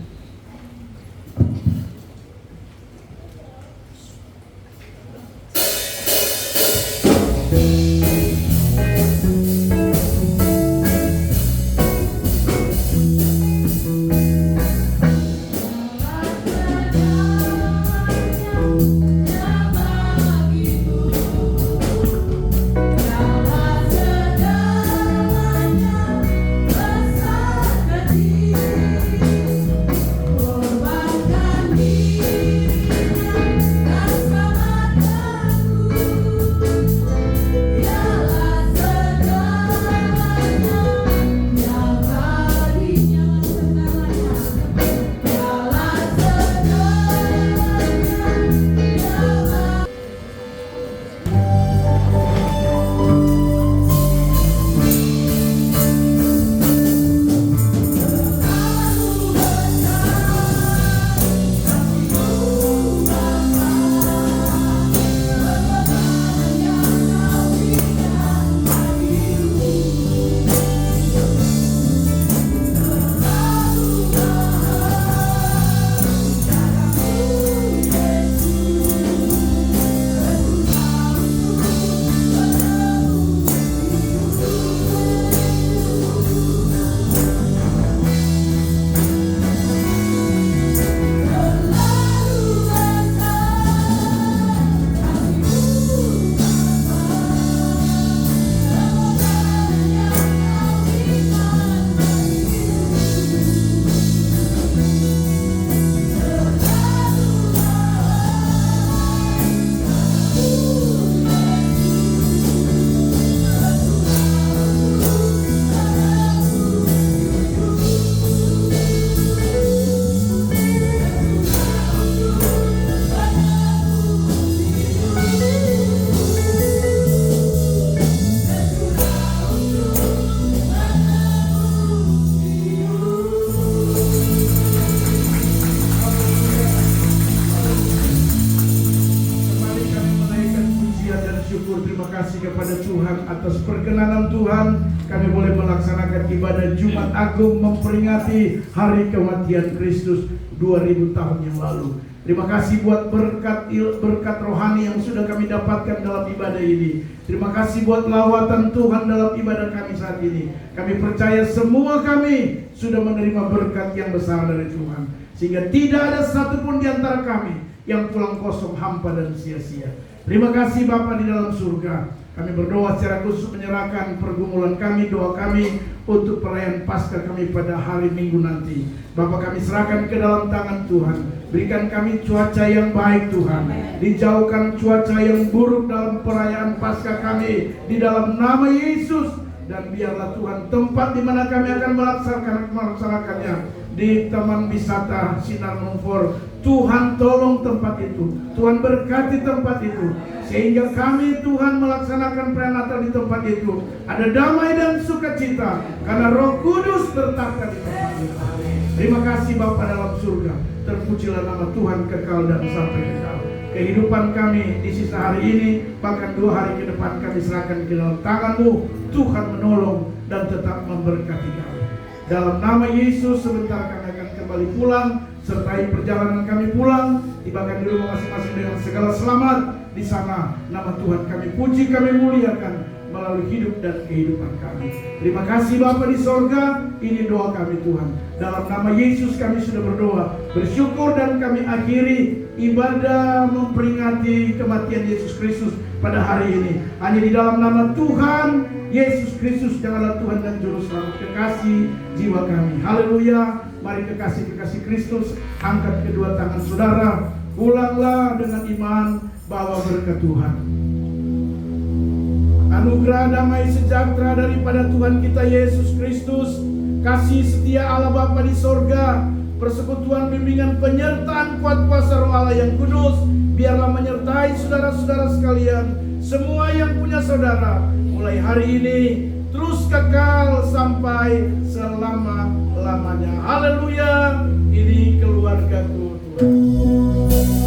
syukur, terima kasih kepada Tuhan atas perkenanan Tuhan. Kami boleh melaksanakan ibadah Jumat Agung memperingati hari kematian Kristus 2000 tahun yang lalu. Terima kasih buat berkat rohani yang sudah kami dapatkan dalam ibadah ini. Terima kasih buat lawatan Tuhan dalam ibadah kami saat ini. Kami percaya semua kami sudah menerima berkat yang besar dari Tuhan, sehingga tidak ada satupun di antara kami yang pulang kosong, hampa dan sia-sia. Terima kasih Bapa di dalam surga. Kami berdoa secara khusus menyerahkan pergumulan kami, doa kami untuk perayaan Paskah kami pada hari Minggu nanti. Bapa, kami serahkan ke dalam tangan Tuhan. Berikan kami cuaca yang baik Tuhan. Dijauhkan cuaca yang buruk dalam perayaan Paskah kami di dalam nama Yesus. Dan biarlah Tuhan tempat di mana kami akan melaksanakannya di Taman Wisata Sinar Monfort. Tuhan tolong tempat itu, Tuhan berkati tempat itu, sehingga kami Tuhan melaksanakan perayaan Natal di tempat itu ada damai dan sukacita karena Roh Kudus bertahta di tempat itu. Terima kasih Bapa dalam surga, terpujilah nama Tuhan kekal dan sampai kekal. Kehidupan kami di sisa hari ini, bahkan 2 hari ke depan kami serahkan ke dalam tangan-Mu. Tuhan menolong dan tetap memberkati kami. Dalam nama Yesus, sebentar kami akan kembali pulang, sertai perjalanan kami pulang, tibakan di rumah masing-masing dengan segala selamat. Di sana nama Tuhan kami puji, kami muliakan melalui hidup dan kehidupan kami. Terima kasih Bapa di sorga, ini doa kami Tuhan. Dalam nama Yesus kami sudah berdoa, bersyukur, dan kami akhiri ibadah memperingati kematian Yesus Kristus pada hari ini. Hanya di dalam nama Tuhan Yesus Kristus, janganlah Tuhan dan Juru Selamat, kekasih jiwa kami. Haleluya. Mari kekasih-kekasih Kristus, angkat kedua tangan saudara, pulanglah dengan iman, bawa berkat Tuhan. Anugerah damai sejahtera daripada Tuhan kita Yesus Kristus, kasih setia Allah Bapa di sorga, persekutuan, bimbingan, penyertaan kuat kuasa Roh Allah yang kudus, biarlah menyertai saudara-saudara sekalian, semua yang punya saudara, mulai hari ini terus kekal sampai selama-lamanya. Haleluya. Ini keluargaku Tuhan.